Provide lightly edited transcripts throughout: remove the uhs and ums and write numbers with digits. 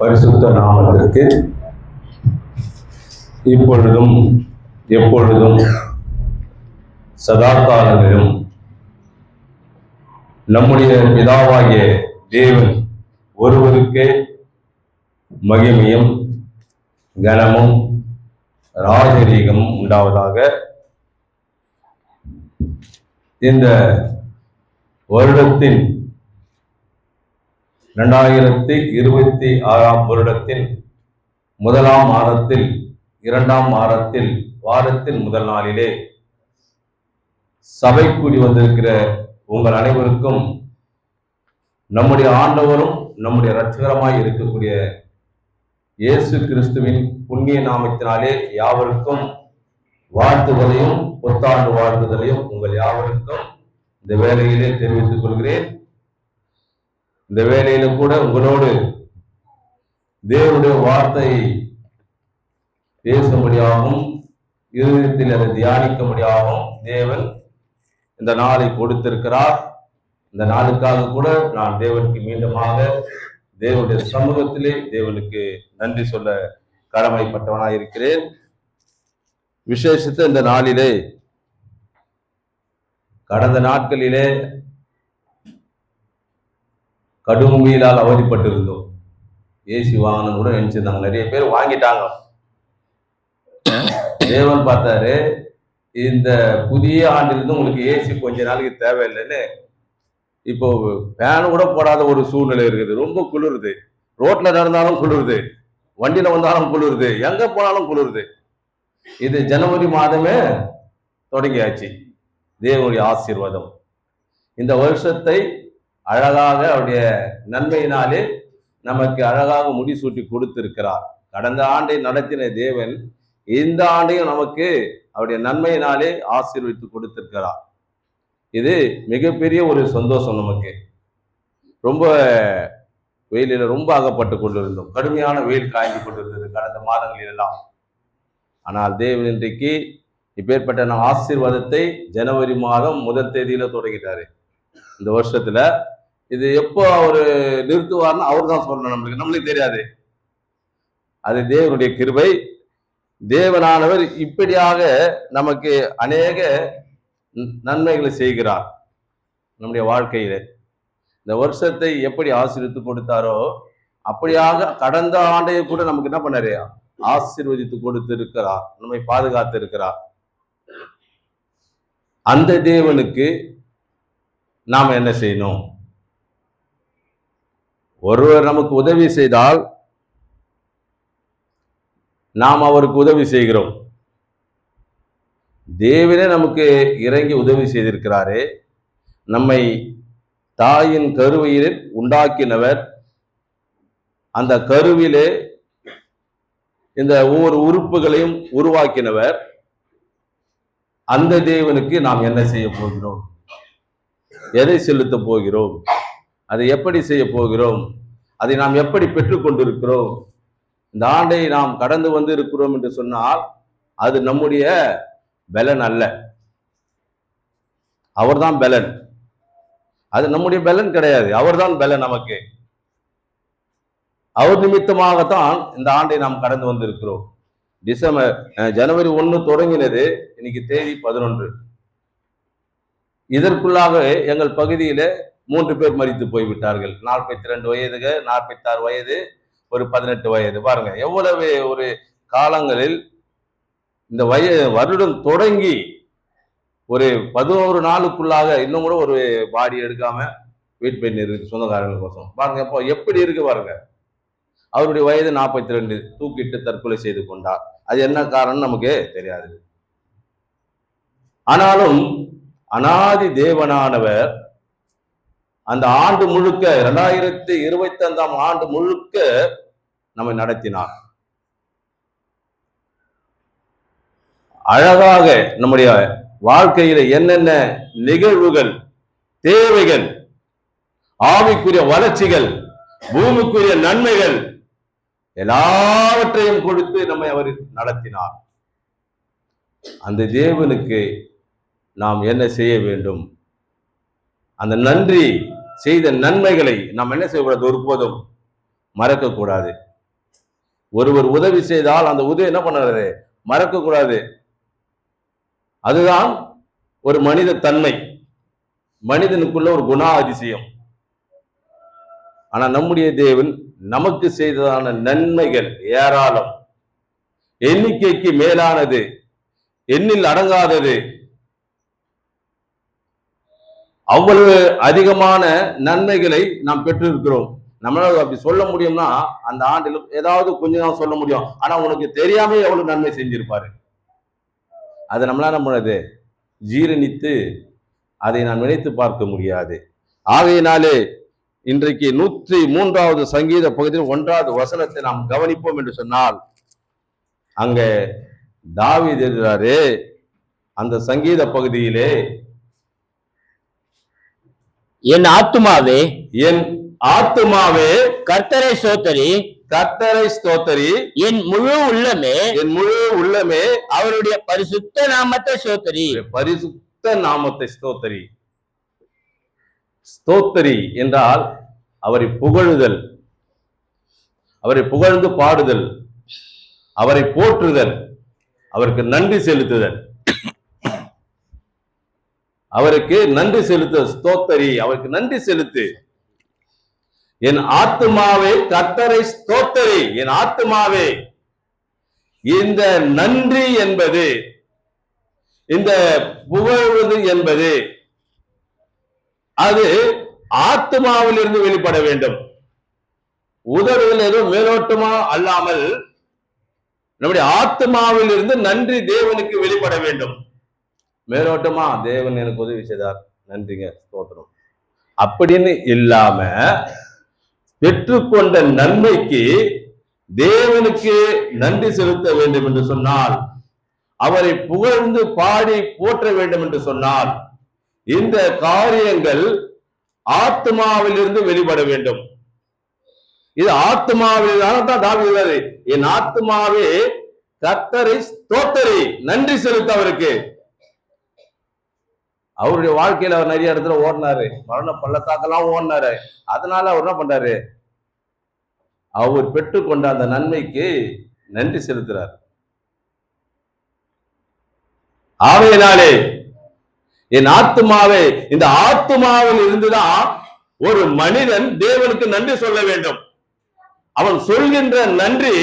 பரிசுத்த நாமத்திற்கு இப்பொழுதும் எப்பொழுதும் சதா காலங்களிலும் நம்முடைய பிதாவாகிய தேவன் ஒருவருக்கே மகிமையும் கனமும் ராஜரீகமும் உண்டாவதாக. இந்த வருடத்தின் 2026 வருடத்தின் முதலாம் மாதத்தில் 2ஆம் வாரத்தில் முதல் நாளிலே சபை கூடி வந்திருக்கிற உங்கள் அனைவருக்கும் நம்முடைய ஆண்டவரும் நம்முடைய இரட்சகருமாய் இருக்கக்கூடிய இயேசு கிறிஸ்துவின் புண்ணிய நாமத்தினாலே யாவருக்கும் வாழ்த்துதலையும் புத்தாண்டு வாழ்த்துதலையும் உங்கள் யாவருக்கும் இந்த வேளையிலே தெரிவித்துக் கொள்கிறேன். இந்த வேளையில கூட உங்களோடு தேவனுடைய வார்த்தையை பேசும்படியாகவும் இருதயத்தில் அதை தியானிக்கும்படியாகவும் தேவன் இந்த நாளை கொடுத்திருக்கிறார். இந்த நாளுக்காக கூட நான் தேவனுக்கு மீண்டுமாக தேவனுடைய சமூகத்திலே தேவனுக்கு நன்றி சொல்ல கடமைப்பட்டவனாக இருக்கிறேன். விசேஷித்த இந்த நாளிலே கடந்த நாட்களிலே கடும் வெயிலால் அவதிப்பட்டிருந்தோம். ஏசி வாங்கணும் கூட நினைச்சிருந்தாங்க, நிறைய பேர் வாங்கிட்டாங்க. தேவன் பார்த்தாரு, இந்த புதிய ஆண்டிலிருந்து உங்களுக்கு ஏசி கொஞ்ச நாளைக்கு தேவையில்லைன்னு இப்போ ஃபேன் கூட போடாத ஒரு சூழ்நிலை இருக்குது. ரொம்ப குளிருது, ரோட்ல நடந்தாலும் குளிருது, வண்டியில வந்தாலும் குளிருது, எங்க போனாலும் குளிருது. இது ஜனவரி மாதமே தொடங்கியாச்சு. தேவனுடைய ஆசீர்வாதம் இந்த வருஷத்தை அழகாக அவருடைய நன்மையினாலே நமக்கு அழகாக முடிசூட்டி கொடுத்திருக்கிறார். கடந்த ஆண்டை நடத்தின தேவன் இந்த ஆண்டையும் நமக்கு அவருடைய நன்மையினாலே ஆசீர்வதித்து கொடுத்திருக்கிறார். இது மிகப்பெரிய ஒரு சந்தோஷம். நமக்கு ரொம்ப வெயிலில் ரொம்ப அகப்பட்டு கொண்டிருந்தோம். கடுமையான வெயில் காய்ந்து கொண்டிருந்தது கடந்த மாதங்களிலெல்லாம். ஆனால் தேவன் இன்றைக்கு இப்பேற்பட்ட ஆசீர்வாதத்தை ஜனவரி மாதம் 1 தேதியில தொடங்கிட்டாரு. இந்த வருஷத்துல இது எப்போ அவரு நிறுத்துவார்னு அவர் தான் சொல்லணும். நம்மளுக்கு தெரியாது. அது தேவனுடைய கிருபை. தேவனானவர் இப்படியாக நமக்கு அநேக நன்மைகளை செய்கிறார். நம்முடைய வாழ்க்கையில இந்த வருஷத்தை எப்படி ஆசீர்வதித்து கொடுத்தாரோ அப்படியாக கடந்த ஆண்டையை கூட நமக்கு என்ன பண்ணாரு, ஆசீர்வதித்து கொடுத்து இருக்கிறார், நம்மை பாதுகாத்து இருக்கிறார். அந்த தேவனுக்கு நாம் என்ன செய்யணும்? ஒருவர் நமக்கு உதவி செய்தால் நாம் அவருக்கு உதவி செய்கிறோம். தேவனே நமக்கு இறங்கி உதவி செய்திருக்கிறாரே. நம்மை தாயின் கருவையில் உண்டாக்கினவர், அந்த கருவிலே இந்த ஒவ்வொரு உறுப்புகளையும் உருவாக்கினவர். அந்த தேவனுக்கு நாம் என்ன செய்ய போகிறோம்? எதை செலுத்த போகிறோம்? அதை எப்படி செய்ய போகிறோம்? அதை நாம் எப்படி பெற்றுக்கொண்டிருக்கிறோம்? இந்த ஆண்டை நாம் கடந்து வந்து இருக்கிறோம் என்று சொன்னால் அது நம்முடைய பலன் அல்ல, அவர்தான் பலன். அது நம்முடைய பலன் கிடையாது, அவர்தான் பலன் நமக்கு. அவர் நிமித்தமாகத்தான் இந்த ஆண்டை நாம் கடந்து வந்திருக்கிறோம். ஜனவரி 1 தொடங்கினது, இன்னைக்கு தேதி 11. இதற்குள்ளாக எங்கள் பகுதியில 3 பேர் மரித்து போய்விட்டார்கள். 42 வயது, 46 வயது, ஒரு 18 வயது. பாருங்க எவ்வளவு ஒரு காலங்களில். இந்த வருடம் தொடங்கி ஒரு 11 நாளுக்குள்ளாக இன்னும் கூட ஒரு பாடி எடுக்காம வெயிட் பண்ணி இருக்கு சொந்தக்காரர்கள் கோசம். பாருங்க இப்போ எப்படி இருக்கு பாருங்க. அவருடைய வயது 42, தூக்கிட்டு தற்கொலை செய்து கொண்டார். அது என்ன காரணம் நமக்கு தெரியாது. ஆனாலும் அனாதி தேவனானவர் அந்த ஆண்டு முழுக்க 2025ஆம் ஆண்டு முழுக்க நம்மை நடத்தினார். அழகாக நம்முடைய வாழ்க்கையில என்னென்ன நிகழ்வுகள், தேவைகள், ஆவிக்குரிய வளர்ச்சிகள், பூமிக்குரிய நன்மைகள் எல்லாவற்றையும் கொடுத்து நம்மை அவர் நடத்தினார். அந்த தேவனுக்கு நாம் என்ன செய்ய வேண்டும்? அந்த நன்றி செய்த நன்மைகளை நாம் என்ன செய்யக்கூடாது? ஒருபோதும் மறக்கக்கூடாது. ஒருவர் உதவி செய்தால் அந்த உதவி என்ன பண்ணாரு? மறக்க கூடாது. அதுதான் ஒரு மனித தன்மை, மனிதனுக்குள்ள ஒரு குணாதிசயம். ஆனா நம்முடைய தேவன் நமக்கு செய்ததான நன்மைகள் ஏராளம், எண்ணிக்கைக்கு மேலானது, எண்ணில் அடங்காதது. அவ்வளவு அதிகமான நன்மைகளை நாம் பெற்றிருக்கிறோம். நம்மளால அப்படி சொல்ல முடியும்னா அந்த ஆண்டில் ஏதாவது கொஞ்சம் தான் சொல்ல முடியும். ஆனா உனக்கு தெரியாம எவ்வளவு நன்மை செஞ்சிருப்பாரு. அதை நம்மளால நம்மளது ஜீரணித்து அதை நான் நினைத்து பார்க்க முடியாது. ஆகையினாலே இன்றைக்கு 103வது சங்கீத பகுதியில் 1வது வசனத்தை நாம் கவனிப்போம் என்று சொன்னால், அங்க தாவீது எழுதுறாரு அந்த சங்கீத பகுதியிலே, என் ஆத்துமாவே என் ஆத்துமாவே கர்த்தரை ஸ்தோத்தரி, கர்த்தரை ஸ்தோத்தரி, என் முழு உள்ளமே என் முழு உள்ளமே அவருடைய பரிசுத்த நாமத்தை ஸ்தோத்தரி. பரிசுத்த நாமத்தை ஸ்தோத்தரி. ஸ்தோத்தரி என்றால் அவரை புகழுதல், அவரை புகழ்ந்து பாடுதல், அவரை போற்றுதல், அவருக்கு நன்றி செலுத்துதல். அவருக்கு நன்றி செலுத்து. ஸ்தோத்தரி, அவருக்கு நன்றி செலுத்து. என் ஆத்துமாவே கர்த்தரை ஸ்தோத்தரி. என் ஆத்துமாவே, இந்த நன்றி என்பது, இந்த புகழ்வது என்பது அது ஆத்மாவில் இருந்து வெளிப்பட வேண்டும். உதடுகள் ஏதோ மேலோட்டமா அல்லாமல் நம்முடைய ஆத்மாவில் இருந்து நன்றி தேவனுக்கு வெளிப்பட வேண்டும். மேலோட்டமா தேவன் எனக்கு உதவி செய்தார், நன்றிங்க, ஸ்தோத்திரம் அப்படின்னு இல்லாம, பெற்றுக்கொண்ட நன்மைக்கு தேவனுக்கு நன்றி செலுத்த வேண்டும் என்று சொன்னால், அவரை புகழ்ந்து பாடி போற்ற வேண்டும் என்று சொன்னால், இந்த காரியங்கள் ஆத்மாவில் இருந்து வெளிப்பட வேண்டும். இது ஆத்மாவில் தான் தாவீது, என் ஆத்மாவே கர்த்தரை ஸ்தோத்தரி, நன்றி செலுத்த. அவருக்கு அவருடைய வாழ்க்கையில அவர் நிறைய இடத்துல ஓடினாரு, மரண பள்ளத்தாக்கெல்லாம் ஓடினாரு. அதனால அவர் என்ன பண்றாரு? அவர் பெற்றுக்கொண்ட அந்த நன்மைக்கு நன்றி செலுத்துறார். ஆகையினாலே என் ஆத்துமாவே, இந்த ஆத்துமாவில் இருந்துதான் ஒரு மனிதன் தேவனுக்கு நன்றி சொல்ல வேண்டும். அவன் சொல்கின்ற நன்றி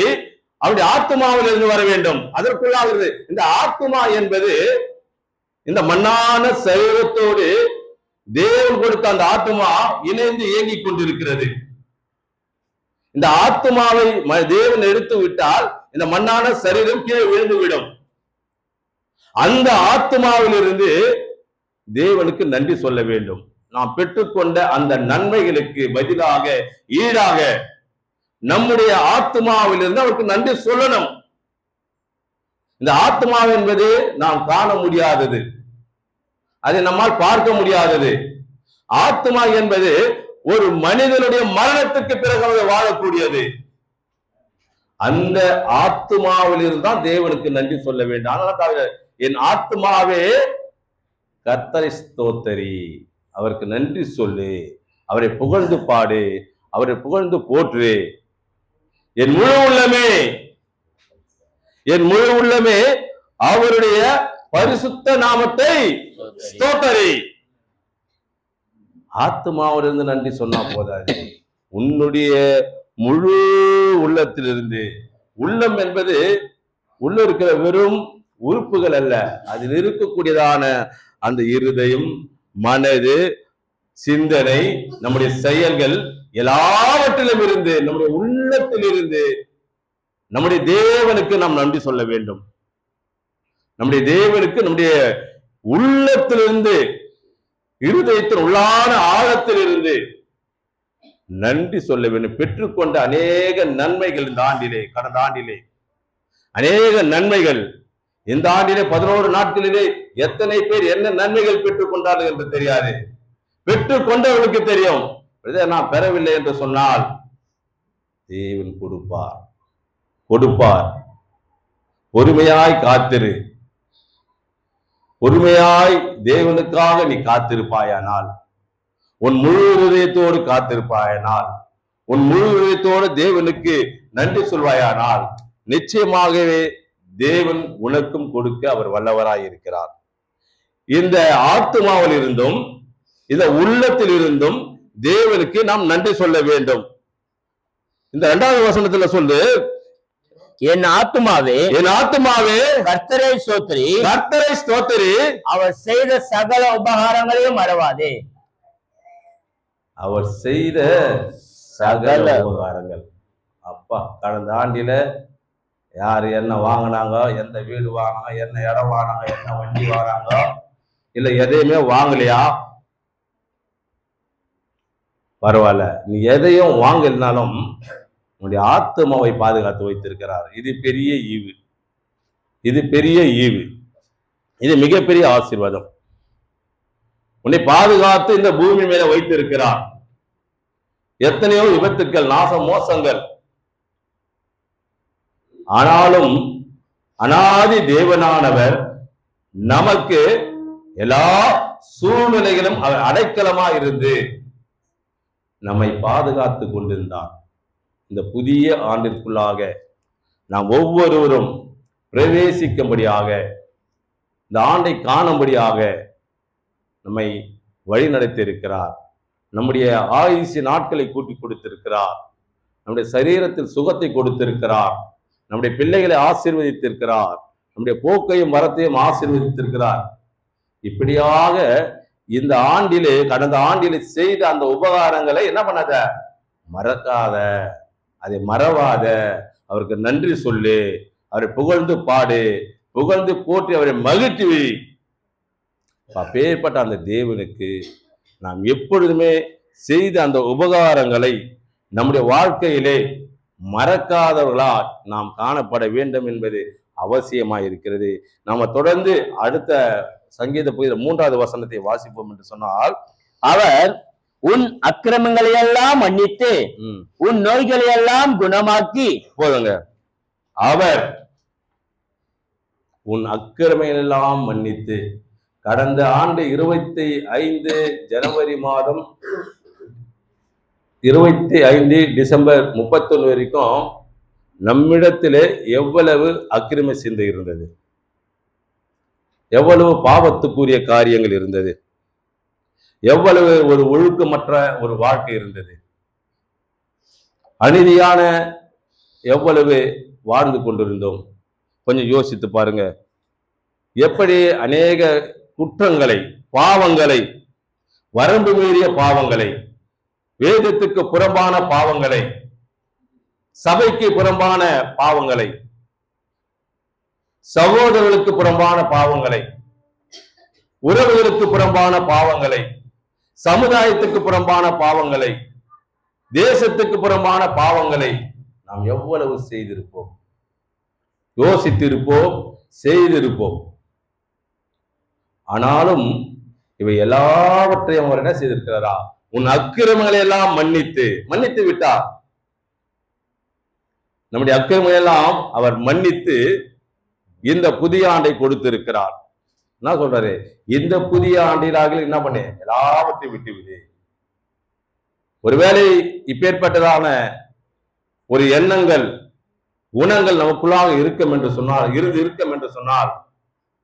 அவனுடைய ஆத்துமாவில் இருந்து வர வேண்டும். அதற்குள்ளாகிறது இந்த ஆத்துமா என்பது இந்த மண்ணான சரீரத்தோடு தேவன் கொடுத்த அந்த ஆத்துமா இணைந்து இயங்கிக் கொண்டிருக்கிறது. இந்த ஆத்துமாவை தேவன் எடுத்து விட்டால் இந்த மண்ணான சரீரம் கீழே விழுந்து விடும். அந்த ஆத்துமாவில் இருந்து தேவனுக்கு நன்றி சொல்ல வேண்டும். நாம் பெற்றுக்கொண்ட அந்த நன்மைகளுக்கு பதிலாக, ஈடாக நம்முடைய ஆத்மாவில் இருந்து அவருக்கு நன்றி சொல்லணும். இந்த ஆத்மா என்பது நாம் காண முடியாதது, அதை நம்மால் பார்க்க முடியாதது. ஆத்மா என்பது ஒரு மனிதனுடைய மரணத்துக்கு பிறகு வாழக்கூடியது. அந்த ஆத்மாவில் இருந்தால் தேவனுக்கு நன்றி சொல்ல வேண்டும். அதனால என் ஆத்மாவே கர்த்தரை ஸ்தோத்தரி, அவருக்கு நன்றி சொல்லு, அவரை புகழ்ந்து பாடு, அவரை புகழ்ந்து போற்று. என் முழு உள்ளமே, என் முழு உள்ளமே அவருடைய பரிசுத்த நாமத்தை ஸ்தோத்தரி. ஆத்மாவிலிருந்து நன்றி சொன்னா போதாது, உன்னுடைய முழு உள்ளத்திலிருந்து. உள்ளம் என்பது உள்ள இருக்கிற வெறும் உறுப்புகள் அல்ல, அதில் இருக்கக்கூடியதான அந்த இருதயம், மனது, சிந்தனை, நம்முடைய செயல்கள் எல்லாவற்றிலும் இருந்து, நம்முடைய உள்ளத்தில் இருந்து நம்முடைய தேவனுக்கு நாம் நன்றி சொல்ல வேண்டும். நம்முடைய தேவனுக்கு நம்முடைய உள்ளத்திலிருந்து, இருதயத்தின் உள்ளான ஆழத்தில் இருந்து நன்றி சொல்ல வேண்டும். பெற்றுக்கொண்ட அநேக நன்மைகள் இந்த ஆண்டிலே, கடந்த ஆண்டிலே அநேக நன்மைகள். இந்த ஆண்டிலே 11 நாட்களிலே எத்தனை பேர் என்ன நன்மைகள் பெற்றுக் கொண்டார்கள் என்று தெரியாது. பெற்றுக் கொண்டவர்களுக்கு தெரியும். நான் பெறவில்லை என்று சொன்னால் தேவன் கொடுப்பார், கொடுப்பார். பொறுமையாய் காத்திரு. பொறுமையாய் தேவனுக்காக நீ காத்திருப்பாயானால், உன் முழு இதயத்தோடு காத்திருப்பாயானால், உன் முழு இதயத்தோடு தேவனுக்கு நன்றி சொல்வாயானால் நிச்சயமாகவே தேவன் உனக்கும் கொடுக்க அவர் வல்லவராய் இருக்கிறார். இந்த ஆத்துமாவில் இருந்தும் இந்த உள்ளத்தில் இருந்தும் தேவனுக்கு நாம் நன்றி சொல்ல வேண்டும். இந்த 2வது வசனத்துல சொல்லு, என் ஆத்துமாவே கர்த்தரை ஸ்தோத்திரி, அவர் செய்த சகல உபகாரங்களையும் மறவாதே. அவர் செய்த சகல உபகாரங்கள். அப்பா, கடந்த ஆண்டில யார் என்ன வாங்கினாங்க, எந்த வீடு வாங்கினாங்க, என்ன இடம் வாங்கினாங்க, என்ன வண்டி வாங்கினாங்க, இல்ல எதையுமே வாங்கலையா? பரவாயில்ல, நீ எதையும் வாங்கலினாலும் உன்னுடைய ஆத்மாவை பாதுகாத்து வைத்திருக்கிறார். இது பெரிய ஈவு, இது மிகப்பெரிய ஆசீர்வாதம். உன்னை பாதுகாத்து இந்த பூமி மேல வைத்திருக்கிறார். எத்தனையோ விபத்துக்கள், நாசம், மோசங்கள், ஆனாலும் அனாதி தேவனானவர் நமக்கு எல்லா சூழ்நிலைகளும் அவர் அடைக்கலமா இருந்து நம்மை பாதுகாத்து கொண்டிருந்தார். இந்த புதிய ஆண்டிற்குள்ளாக நாம் ஒவ்வொருவரும் பிரவேசிக்கும்படியாக, இந்த ஆண்டை காணும்படியாக நம்மை வழி நடத்தி இருக்கிறார். நம்முடைய ஆயுசு நாட்களை கூட்டி கொடுத்திருக்கிறார். நம்முடைய சரீரத்தில் சுகத்தை கொடுத்திருக்கிறார். நம்முடைய பிள்ளைகளை ஆசீர்வதித்திருக்கிறார். நம்முடைய போக்கையும் வரத்தையும் ஆசீர்வதித்திருக்கிறார். இப்படியாக இந்த ஆண்டிலே, கடந்த ஆண்டிலே செய்த அந்த உபகாரங்களை என்ன பண்ணாத, மறக்காத, அதை மறவாத. அவருக்கு நன்றி சொல்லு, அவரை புகழ்ந்து பாடு, புகழ்ந்து போற்றி அவரை மகிழ்ச்சி. அப்பேற்பட்ட அந்த தேவனுக்கு நாம் எப்பொழுதுமே செய்த அந்த உபகாரங்களை நம்முடைய வாழ்க்கையிலே மறக்காதவர்களா நாம் காணப்பட வேண்டும் என்பது அவசியமாயிருக்கிறது. நாம தொடர்ந்து அடுத்த சங்கீத புதிய 3வது வசனத்தை வாசிப்போம் என்று சொன்னால், அவர் உன் அக்கிரமங்களை எல்லாம் மன்னித்து உன் நோய்களை எல்லாம் குணமாக்கி. போதுங்க. அவர் உன் அக்கிரமங்களை எல்லாம் மன்னித்து, கடந்த ஆண்டு 25 ஜனவரி மாதம் 25 டிசம்பர் 31 வரைக்கும் நம்மிடத்திலே எவ்வளவு அக்கிரம சிந்தை இருந்தது, எவ்வளவு பாவத்துக்குரிய காரியங்கள் இருந்தது, எவ்வளவு ஒரு ஒழுக்கமற்ற ஒரு வாழ்க்கை இருந்தது, அநீதியான எவ்வளவு வாழ்ந்து கொண்டிருந்தோம். கொஞ்சம் யோசித்து பாருங்க. எப்படி அநேக குற்றங்களை, பாவங்களை, வரம்பு மீறிய பாவங்களை, வேதத்துக்கு புறம்பான பாவங்களை, சபைக்கு புறம்பான பாவங்களை, சகோதரர்களுக்கு புறம்பான பாவங்களை, உறவுகளுக்கு புறம்பான பாவங்களை, சமுதாயத்துக்கு புறம்பான பாவங்களை, தேசத்துக்கு புறம்பான பாவங்களை நாம் எவ்வளவு செய்திருப்போம், யோசித்திருப்போம், செய்திருப்போம். ஆனாலும் இவை எல்லாவற்றையும் அவர் என்ன செய்திருக்கிறாரா? உன் அக்கிரமங்களை எல்லாம் மன்னித்து விட்டார். நம்முடைய அக்கிரமங்களை எல்லாம் அவர் மன்னித்து இந்த புதிய ஆண்டை கொடுத்திருக்கிறார். என்ன சொல்றாரு? இந்த புதிய ஆண்டிலாக என்ன பண்ணு, எல்லாவற்றையும் விட்டு விடு. ஒருவேளை இப்பேற்பட்டதான ஒரு எண்ணங்கள், குணங்கள் நமக்குள்ளாக இருக்கும் என்று சொன்னால்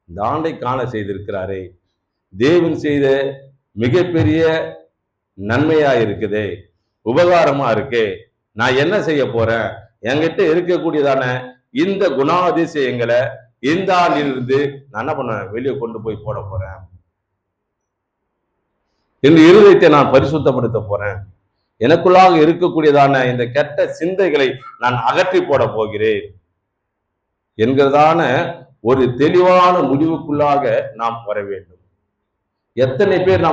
இந்த ஆண்டை காண செய்திருக்கிறாரே, தேவன் செய்த மிகப்பெரிய நன்மையா இருக்குதே, உபகாரமா இருக்கே. நான் என்ன செய்ய போறேன்? என்கிட்ட இருக்கக்கூடியதான இந்த குணாதிசயங்களை இந்த ஆண்டிலிருந்து நான் என்ன பண்ண, வெளியே கொண்டு போய் போட போறேன். இந்த இருதயத்தை நான் பரிசுத்தப்படுத்த போறேன். எனக்குள்ளாக இருக்கக்கூடியதான இந்த கெட்ட சிந்தைகளை நான் அகற்றி போட போகிறேன் என்கிறதான ஒரு தெளிவான முடிவுக்குள்ளாக நாம் வர வேண்டும். எத்தனை பேர்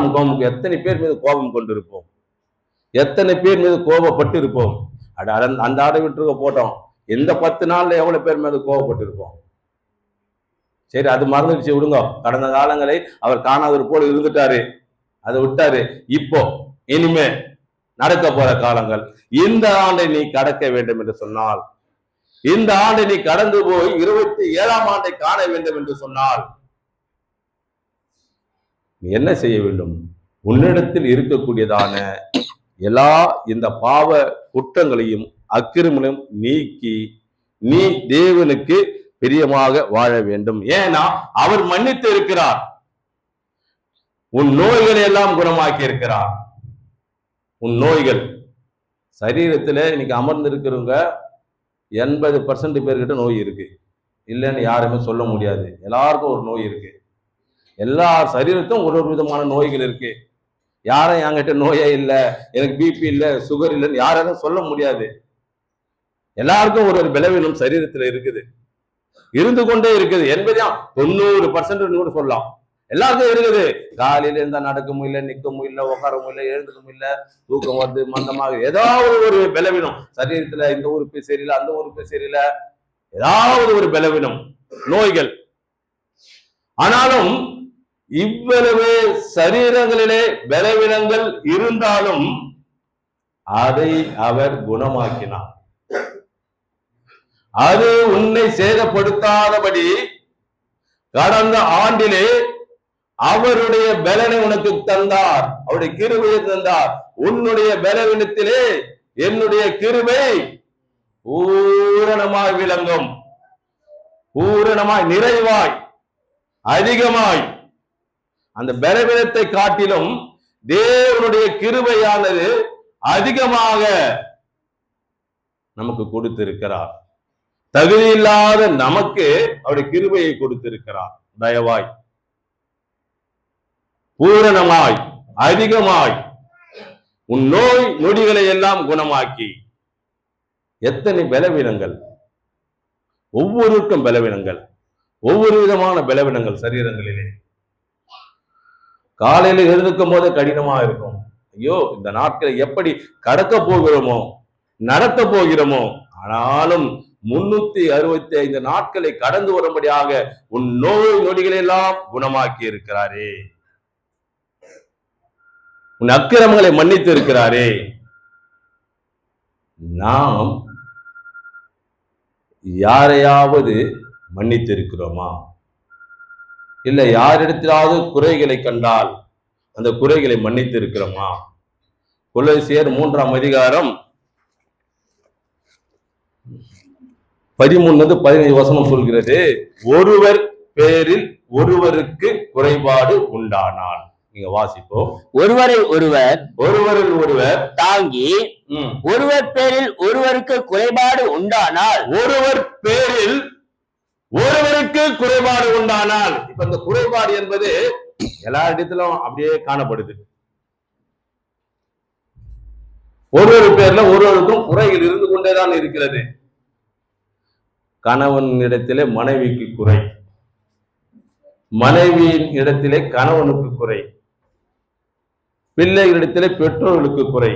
எத்தனை பேர் மீது கோபம் கொண்டிருப்போம், எத்தனை பேர் மீது கோபப்பட்டு இருப்போம். அந்த ஆடை விட்டுருக்க போட்டோம், இந்த 10 நாள்ல எவ்வளவு பேர் மீது கோபப்பட்டு இருப்போம். சரி, அது மறந்துடுச்சு, விடுங்க. கடந்த காலங்களை அவர் காணாதவர் போல இருந்துட்டாரு, அதை விட்டாரு. இப்போ இனிமே நடக்க போற காலங்கள், இந்த ஆண்டை நீ கடக்க வேண்டும் என்று சொன்னால், இந்த ஆண்டை நீ கடந்து போய் 27ஆம் ஆண்டை காண வேண்டும் என்று சொன்னால் நீ என்ன செய்ய வேண்டும்? உன்னிடத்தில் இருக்கக்கூடியதான எல்லா இந்த பாவ குற்றங்களையும் அக்கிரமங்களையும் நீக்கி நீ தேவனுக்கு பிரியமாக வாழ வேண்டும். ஏன்னா அவர் மன்னித்து இருக்கிறார். உன் நோய்களை எல்லாம் குணமாக்கி இருக்கிறார். உன் நோய்கள் சரீரத்துல இன்னைக்கு அமர்ந்து இருக்கிறவங்க 80% பேர்கிட்ட நோய் இருக்கு, இல்லைன்னு யாருமே சொல்ல முடியாது. எல்லாருக்கும் ஒரு நோய் இருக்கு. எல்லா சரீரத்தும் ஒரு ஒரு விதமான நோய்கள் இருக்கு. யாரும் என்கிட்ட நோயே இல்லை, எனக்கு பிபி இல்லை, சுகர் இல்லைன்னு யாராலும் சொல்ல முடியாது. எல்லாருக்கும் ஒரு ஒரு பலவீனம் சரீரத்துல இருக்குது, இருந்து கொண்டே இருக்குது. 90% கூட சொல்லலாம். எல்லாருக்கும் இருக்குது. காலையில இருந்தா நடக்க முடியல, நிக்க முடியல, உட்கார முடியல, எழுந்துக்க முடியல, தூக்கம் வருது, மந்தமாக ஏதாவது ஒரு பலவீனம் சரீரத்துல. இந்த உறுப்பு சரியில்லை, அந்த உறுப்பு சரியில்லை, ஏதாவது ஒரு பலவீனம், நோய்கள். ஆனாலும் இவ்வளவு சரீரங்களிலே பலவீனங்கள் இருந்தாலும் அதை அவர் குணமாக்கினார். அது உன்னை சேதப்படுத்தாதபடி கடந்த ஆண்டிலே அவருடைய பலனை உனக்கு தந்தார், அவருடைய கிருபையை தந்தார். உன்னுடைய பலவீனத்திலே என்னுடைய கிருபை பூரணமாய் விளங்கும், பூரணமாய், நிறைவாய், அதிகமாய். அந்த பலவீனத்தை காட்டிலும் தேவனுடைய கிருபையானது அதிகமாக நமக்கு கொடுத்திருக்கிறார். தகுதி இல்லாத நமக்கு அவருடைய கிருபையை கொடுத்திருக்கிறார். தயவாய், பூரணமாய், அதிகமாய் உன் நோய் நொடிகளை எல்லாம் குணமாக்கி. எத்தனை பலவீனங்கள், ஒவ்வொருக்கும் பலவீனங்கள், ஒவ்வொரு விதமான பலவீனங்கள் சரீரங்களிலே. காலையில எழுந்துக்கும் போது கடினமா இருக்கும். ஐயோ, இந்த நாட்களை எப்படி கடக்க போகிறோமோ, நடத்த போகிறோமோ. ஆனாலும் 365 நாட்களை கடந்து வரும்படியாக உன் நோய் நொடிகளை எல்லாம் குணமாக்கி இருக்கிறாரே, உன் அக்கிரமங்களை மன்னித்து இருக்கிறாரே. நாம் யாரையாவது மன்னித்து இருக்கிறோமா? இல்ல யாரிடத்திலாவது குறைகளை கண்டால் அந்த குறைகளை மன்னித்து இருக்கிறோமா? கொலோசியர் 3ஆம் அதிகாரம் 13-15 சொல்கிறது, ஒருவர் பேரில் ஒருவருக்கு குறைபாடு உண்டானால். நீங்க வாசிப்போம். ஒருவரில் ஒருவர் தாங்கி, ஒருவர் பேரில் ஒருவருக்கு குறைபாடு உண்டானால், ஒருவர் பேரில் ஒருவருக்கு குறைபாடு உண்டானால். இப்ப இந்த குறைபாடு என்பது எல்லா இடத்திலும் அப்படியே காணப்படுது. ஒருவர் பேர்ல ஒருவருக்கும் குறைகள் இருந்து கொண்டேதான் இருக்கிறது. கணவன் இடத்திலே மனைவிக்கு குறை, மனைவியின் இடத்திலே கணவனுக்கு குறை, பிள்ளைகளிடத்திலே பெற்றோர்களுக்கு குறை,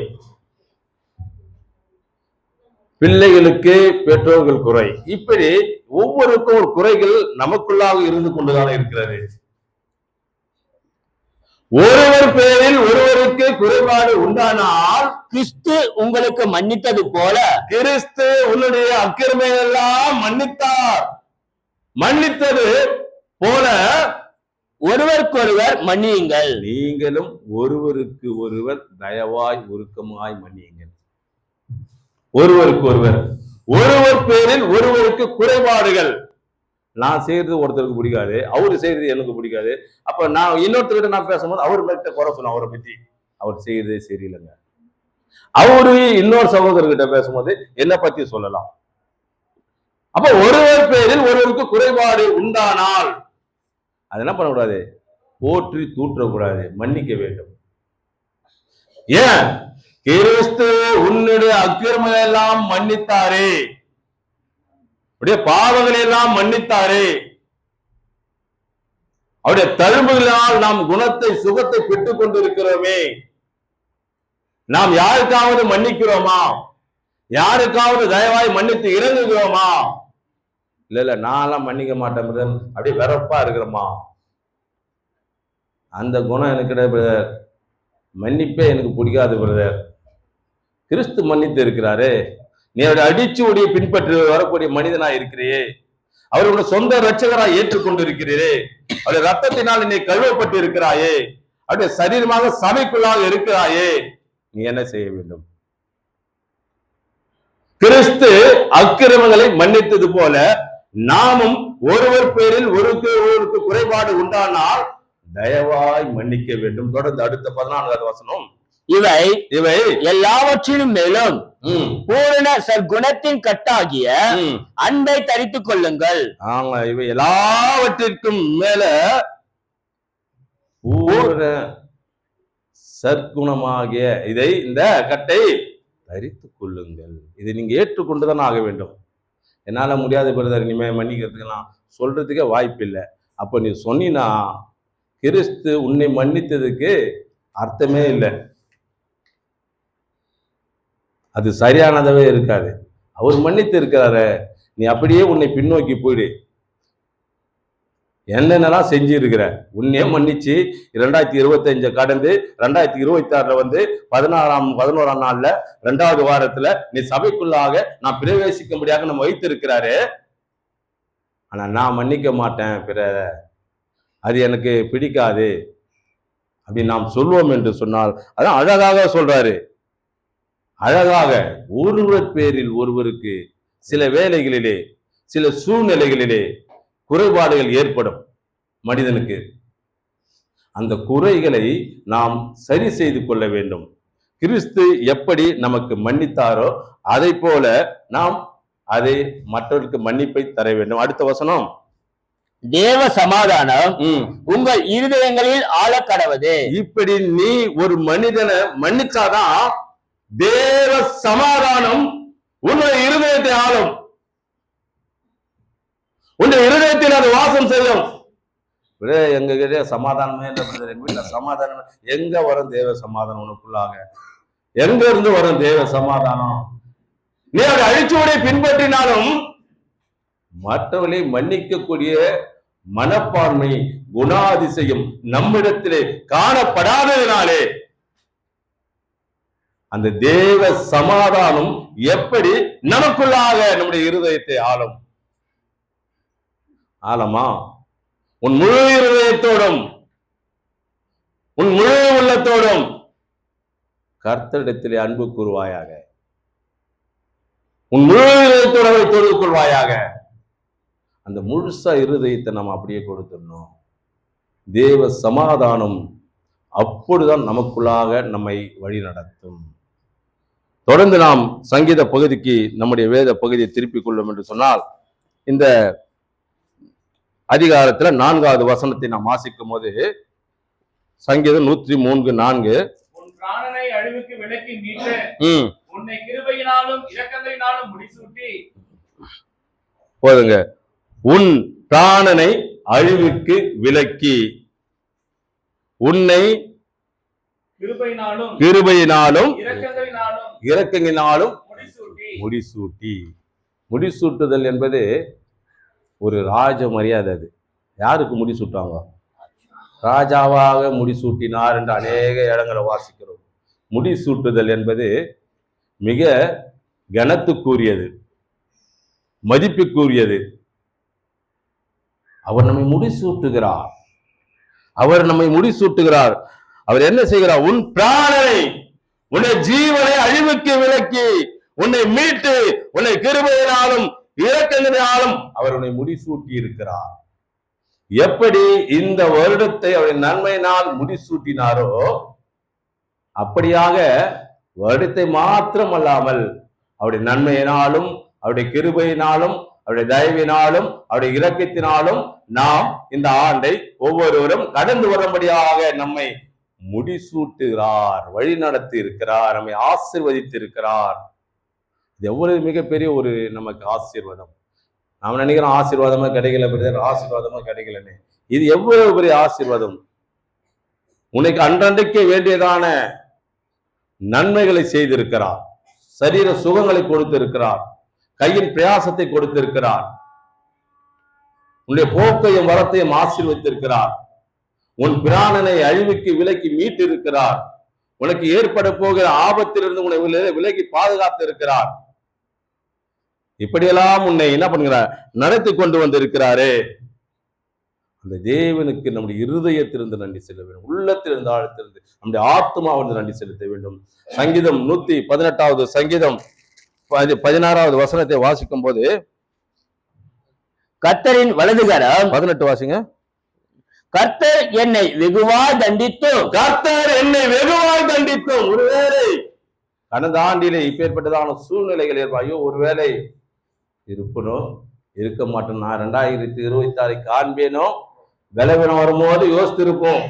பிள்ளைகளுக்கு பெற்றோர்கள் குறை. இப்படி ஒவ்வொருக்கும் ஒரு குறைகள் நமக்குள்ளாக இருந்து கொண்டுதான் இருக்கிறது. ஒருவர் பேரில் ஒருவருக்கு குறைபாடு உண்டானால், கிறிஸ்து உங்களுக்கு மன்னித்தது போல, கிறிஸ்து உன்னுடைய அக்கிரமைகள் எல்லாம் மன்னித்தார். மன்னித்தது போல ஒருவருக்கொருவர் மன்னியுங்கள். நீங்களும் ஒருவருக்கு ஒருவர் தயவாய் உருக்கமாய் மன்னியுங்கள். ஒருவருக்கு ஒருவர், ஒருவர் பேரில் ஒருவருக்கு குறைபாடுகள். நான் செய்யறது ஒருத்தருக்கு பிடிக்காது, அவரு செய்யறது எனக்கு பிடிக்காது. அப்ப நான் இன்னொருத்தர்கிட்ட நான் பேசும்போது அவர் மேட்ட குறை சொல்லுவேன், அவரை பத்தி அவர் செய்யறதே சரியில்லைங்க. அவரு இன்னொரு சகோதரர்கிட்ட பேசும்போது என்னை பத்தி சொல்லலாம். அப்ப ஒருவர் பேரில் ஒருவருக்கு குறைபாடு உண்டானால் அது என்ன பண்ணக்கூடாது? போற்றி தூற்றக்கூடாது, மன்னிக்க வேண்டும். ஏன்? கிறிஸ்து உன்னுடைய அக்கிரமங்களை எல்லாம் மன்னித்தாரே, அவருடைய பாவங்களை எல்லாம் மன்னித்தாரே. அவருடைய தழும்புகளால் நாம் குணத்தை சுகத்தை பெற்றுக் கொண்டிருக்கிறோமே. நாம் யாருக்காவது மன்னிக்கிறோமா? யாருக்காவது தயவாய் மன்னித்து இறங்குகிறோமா? இல்ல நான் மன்னிக்க மாட்டேன் பிரதர், அப்படியே வெறப்பா இருக்கிறோமா? அந்த குணம் எனக்கு கிடையாது. மன்னிப்பே எனக்கு பிடிக்காது பிரதர். கிறிஸ்து மன்னித்து இருக்கிறாரு. நீ அவருடைய அடிச்சுவடியை பின்பற்றி வரக்கூடிய மனிதனா இருக்கிறியே, அவருடைய சொந்த இரட்சகராய் ஏற்றுக்கொண்டு இருக்கிறீரே, அவருடைய ரத்தத்தினால் நீ கழுவப்பட்டு இருக்கிறாயே, அவருடைய சரீரமாக சபைக்குள்ளாக இருக்கிறாயே, நீ என்ன செய்ய வேண்டும்? கிறிஸ்து அக்கிரமங்களை மன்னித்தது போல நாமும் ஒருவர் பேரில் ஒருவருக்கு குறைபாடு உண்டானால் தயவாய் மன்னிக்க வேண்டும். தொடர்ந்து அடுத்த 14வது வசனம். இவை எல்லாவற்றிலும் மேலும் பூரண சற்குணத்தின் கட்டாகிய அன்பை தரித்துக் கொள்ளுங்கள். ஆமா, இவை எல்லாவற்றிற்கும் மேல பூரண சற்குணமாகிய இந்த கட்டை தரித்துக் கொள்ளுங்கள். இதை நீங்க ஏற்றுக்கொண்டுதான் ஆக வேண்டும். என்னால முடியாத பிரதர், இனிமே மன்னிக்கிறதுக்கெல்லாம் சொல்றதுக்கே வாய்ப்பு இல்லை. அப்ப நீ சொன்னா கிறிஸ்து உன்னை மன்னித்ததுக்கு அர்த்தமே இல்லை, அது சரியானதாவே இருக்காது. அவர் மன்னித்து இருக்கிறாரு, நீ அப்படியே உன்னை பின்னோக்கி போயிடு. என்னென்னலாம் செஞ்சு இருக்கிற, உன்னே மன்னிச்சு 2025 கடந்து 2026 11ஆம் நாள்ல 2வது வாரத்துல நீ சபைக்குள்ளாக நான் பிரவேசிக்க முடியாத நம்ம வைத்திருக்கிறாரு. ஆனா நான் மன்னிக்க மாட்டேன் பிற, அது எனக்கு பிடிக்காது அப்படின்னு நாம் சொல்வோம் என்று சொன்னால், அதான் அழகாக சொல்றாரு. அழகாக ஒருவர் பேரில் ஒருவருக்கு சில வேளைகளிலே சில சூழ்நிலைகளிலே குறைபாடுகள் ஏற்படும் மனிதனுக்கு. அந்த குறைகளை நாம் சரி செய்து கொள்ள வேண்டும். கிறிஸ்து எப்படி நமக்கு மன்னித்தாரோ அதை போல நாம் அதை மற்றவர்களுக்கு மன்னிப்பை தர வேண்டும். அடுத்த வசனம். தேவ சமாதானம் உங்கள் இருதயங்களில் ஆள கடவது. இப்படி நீ ஒரு மனிதனை மன்னிச்சாதான் தேவ சமாதானம் உன்னுடைய இருதயத்தை ஆளும், உன்னுடைய இருதயத்தில் அது வாசம் செய்யும். எங்க கிட்ட சமாதானமே இல்லை, எங்க வீட்டுல சமாதானம் எங்க வரும்? தேவ சமாதானம் உனக்குள்ளாக எங்க இருந்து வரும் தேவ சமாதானம்? நீ அதை அழிச்சுவதை பின்பற்றினாலும் மற்றவர்களை மன்னிக்கக்கூடிய மனப்பான்மை குணாதிசயம் நம்மிடத்திலே காணப்படாததினாலே அந்த தேவ சமாதானம் எப்படி நமக்குள்ளாக நம்முடைய இருதயத்தை ஆழமா? உன் முழு இருதயத்தோடும் உன் முழு உள்ளத்தோடும் கர்த்தரிடத்திலே அன்பு கூறுவாயாக, உன் முழு இருதயத்தோடு தொழுது கொள்வாயாக. அந்த முழுசா இருதயத்தை நம்ம அப்படியே கொடுத்துடணும். தேவ சமாதானம் அப்பொழுதுதான் நமக்குள்ளாக நம்மை வழி நடத்தும். தொடர்ந்து நாம் சங்கீத பகுதிக்கு நம்முடைய வேத பகுதியை திருப்பிக் கொள்ளும் என்று சொன்னால், இந்த அதிகாரத்துல 4வது வசனத்தை நாம் வாசிக்கும் போது சங்கீதம் 103:4 உன் பிராணனை அழிவுக்கு விலக்கி மீட்டு உன்னை கிருபையினாலும் இரக்கங்களினாலும் முடிசூட்டி. போதுங்க. உன் பிராணனை அழிவுக்கு விலக்கி உன்னை கிருபையினாலும் இரக்கங்களினாலும் முடிசூட்டி. முடிசூட்டுதல் என்பது ஒரு ராஜ மரியாதை. அது யாருக்கு முடிசூட்டாங்க? ராஜாவாக முடிசூட்டினார் என்று அநேக இடங்களை வாசிக்கிறோம். முடிசூட்டுதல் என்பது மிக கனத்துக்குரியது, மதிப்புக்குரியது. அவர் நம்மை முடிசூட்டுகிறார். அவர் என்ன செய்கிறார்? உன் பிராணனை, உன்னை ஜீவனை அழிவுக்கு விலக்கி உன்னை மீட்டு உன்னை கிருபையினாலும் இரக்கங்களினாலும் அவர் உன்னை முடிசூட்டி இருக்கிறார். எப்படி இந்த வருடத்தை அவருடைய நன்மையினால் முடிசூட்டினாரோ அப்படியாக வருடத்தை மாத்திரம் அல்லாமல் அவருடைய நன்மையினாலும் அவருடைய கிருபையினாலும் அவருடைய தயவினாலும் அவருடைய இரக்கத்தினாலும் நாம் இந்த ஆண்டை ஒவ்வொருவரும் கடந்து வரும்படியாக நம்மை முடிசூட்டுகிறார், வழி நடத்தி இருக்கிறார், நம்மை ஆசீர்வதித்து இருக்கிறார். இது எவ்வளவு மிகப்பெரிய ஒரு நமக்கு ஆசீர்வாதம். நாம நினைக்கிறோம் ஆசீர்வாதமா கிடைக்கல, ஆசீர்வாதமா கிடைக்கலன்னு. இது எவ்வளவு பெரிய ஆசீர்வாதம்! உனக்கு அன்றன்றைக்கு வேண்டியதான நன்மைகளை செய்திருக்கிறார், சரீர சுகங்களை கொடுத்திருக்கிறார், கையின் பிரயாசத்தை கொடுத்திருக்கிறார், உன்னுடைய போக்கையும் வரத்தையும் ஆசீர்வதித்திருக்கிறார், உன் பிராணனை அழிவுக்கு விலக்கி மீட்டு இருக்கிறார், உனக்கு ஏற்பட போகிற ஆபத்திலிருந்து உன்னை விலக்கி பாதுகாத்து இருக்கிறார். இப்படியெல்லாம் உன்னை என்ன பண்ணுகிறார்? நடத்தி கொண்டு வந்திருக்கிறாரே. அந்த தேவனுக்கு நம்முடைய இருதயத்திலிருந்து நன்றி செலுத்த வேண்டும், உள்ளத்திலிருந்து ஆழத்திலிருந்து நம்முடைய ஆத்மாவிலிருந்து நன்றி செலுத்த வேண்டும். சங்கீதம் 118வது சங்கீதம் 16வது வசனத்தை வாசிக்கும் போது, கர்த்தரின் வலதுகரம் 18 வாசிங்க. கர்த்தர் என்னை வெகுவாய் தண்டித்தும், கர்த்தர் என்னை வெகுவாய் தண்டித்தும். ஒருவேளை கடந்த ஆண்டிலே இப்பேற்பட்டதான சூழ்நிலைகள் ஐயோ ஒருவேளை இருப்பனோ இருக்க மாட்டோம், நான் 2026 காண்பேனோ, பலவீனம் வரும்போது யோசித்திருப்போம்.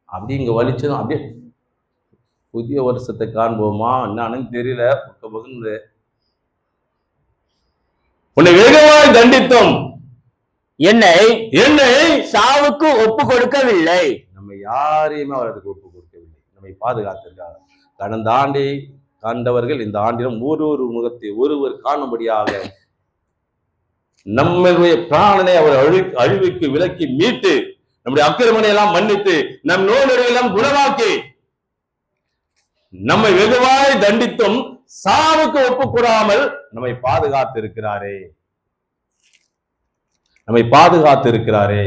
அப்படி இங்க வலிச்சதும் அப்படியே புதிய வருஷத்தை காண்போமா என்னன்னு தெரியல. உன்னை வெகுவாய் தண்டித்தோம், என்னை சாவுக்கு ஒப்பு கொடுக்கவில்லை. நம்ம யாரையுமே அவர் அதுக்கு ஒப்பு கொடுக்கவில்லை, நம்மை பாதுகாத்திருக்காங்க. கடந்த ஆண்டை காண்டவர்கள் இந்த ஆண்டிலும் ஒரு முகத்தை ஒருவர் காணும்படியாக நம்மளுடைய பிராணனை அவர் அழிவுக்கு விலக்கி மீட்டு, நம்முடைய அக்கிரமனை எல்லாம் மன்னித்து, நம் நோய்களை எல்லாம் குணமாக்கி, நம்மை வெகுவாய் தண்டித்தும் சாவுக்கு ஒப்புக்கூடாமல் நம்மை பாதுகாத்திருக்கிறாரே, நம்மை பாதுகாத்திருக்கிறாரே.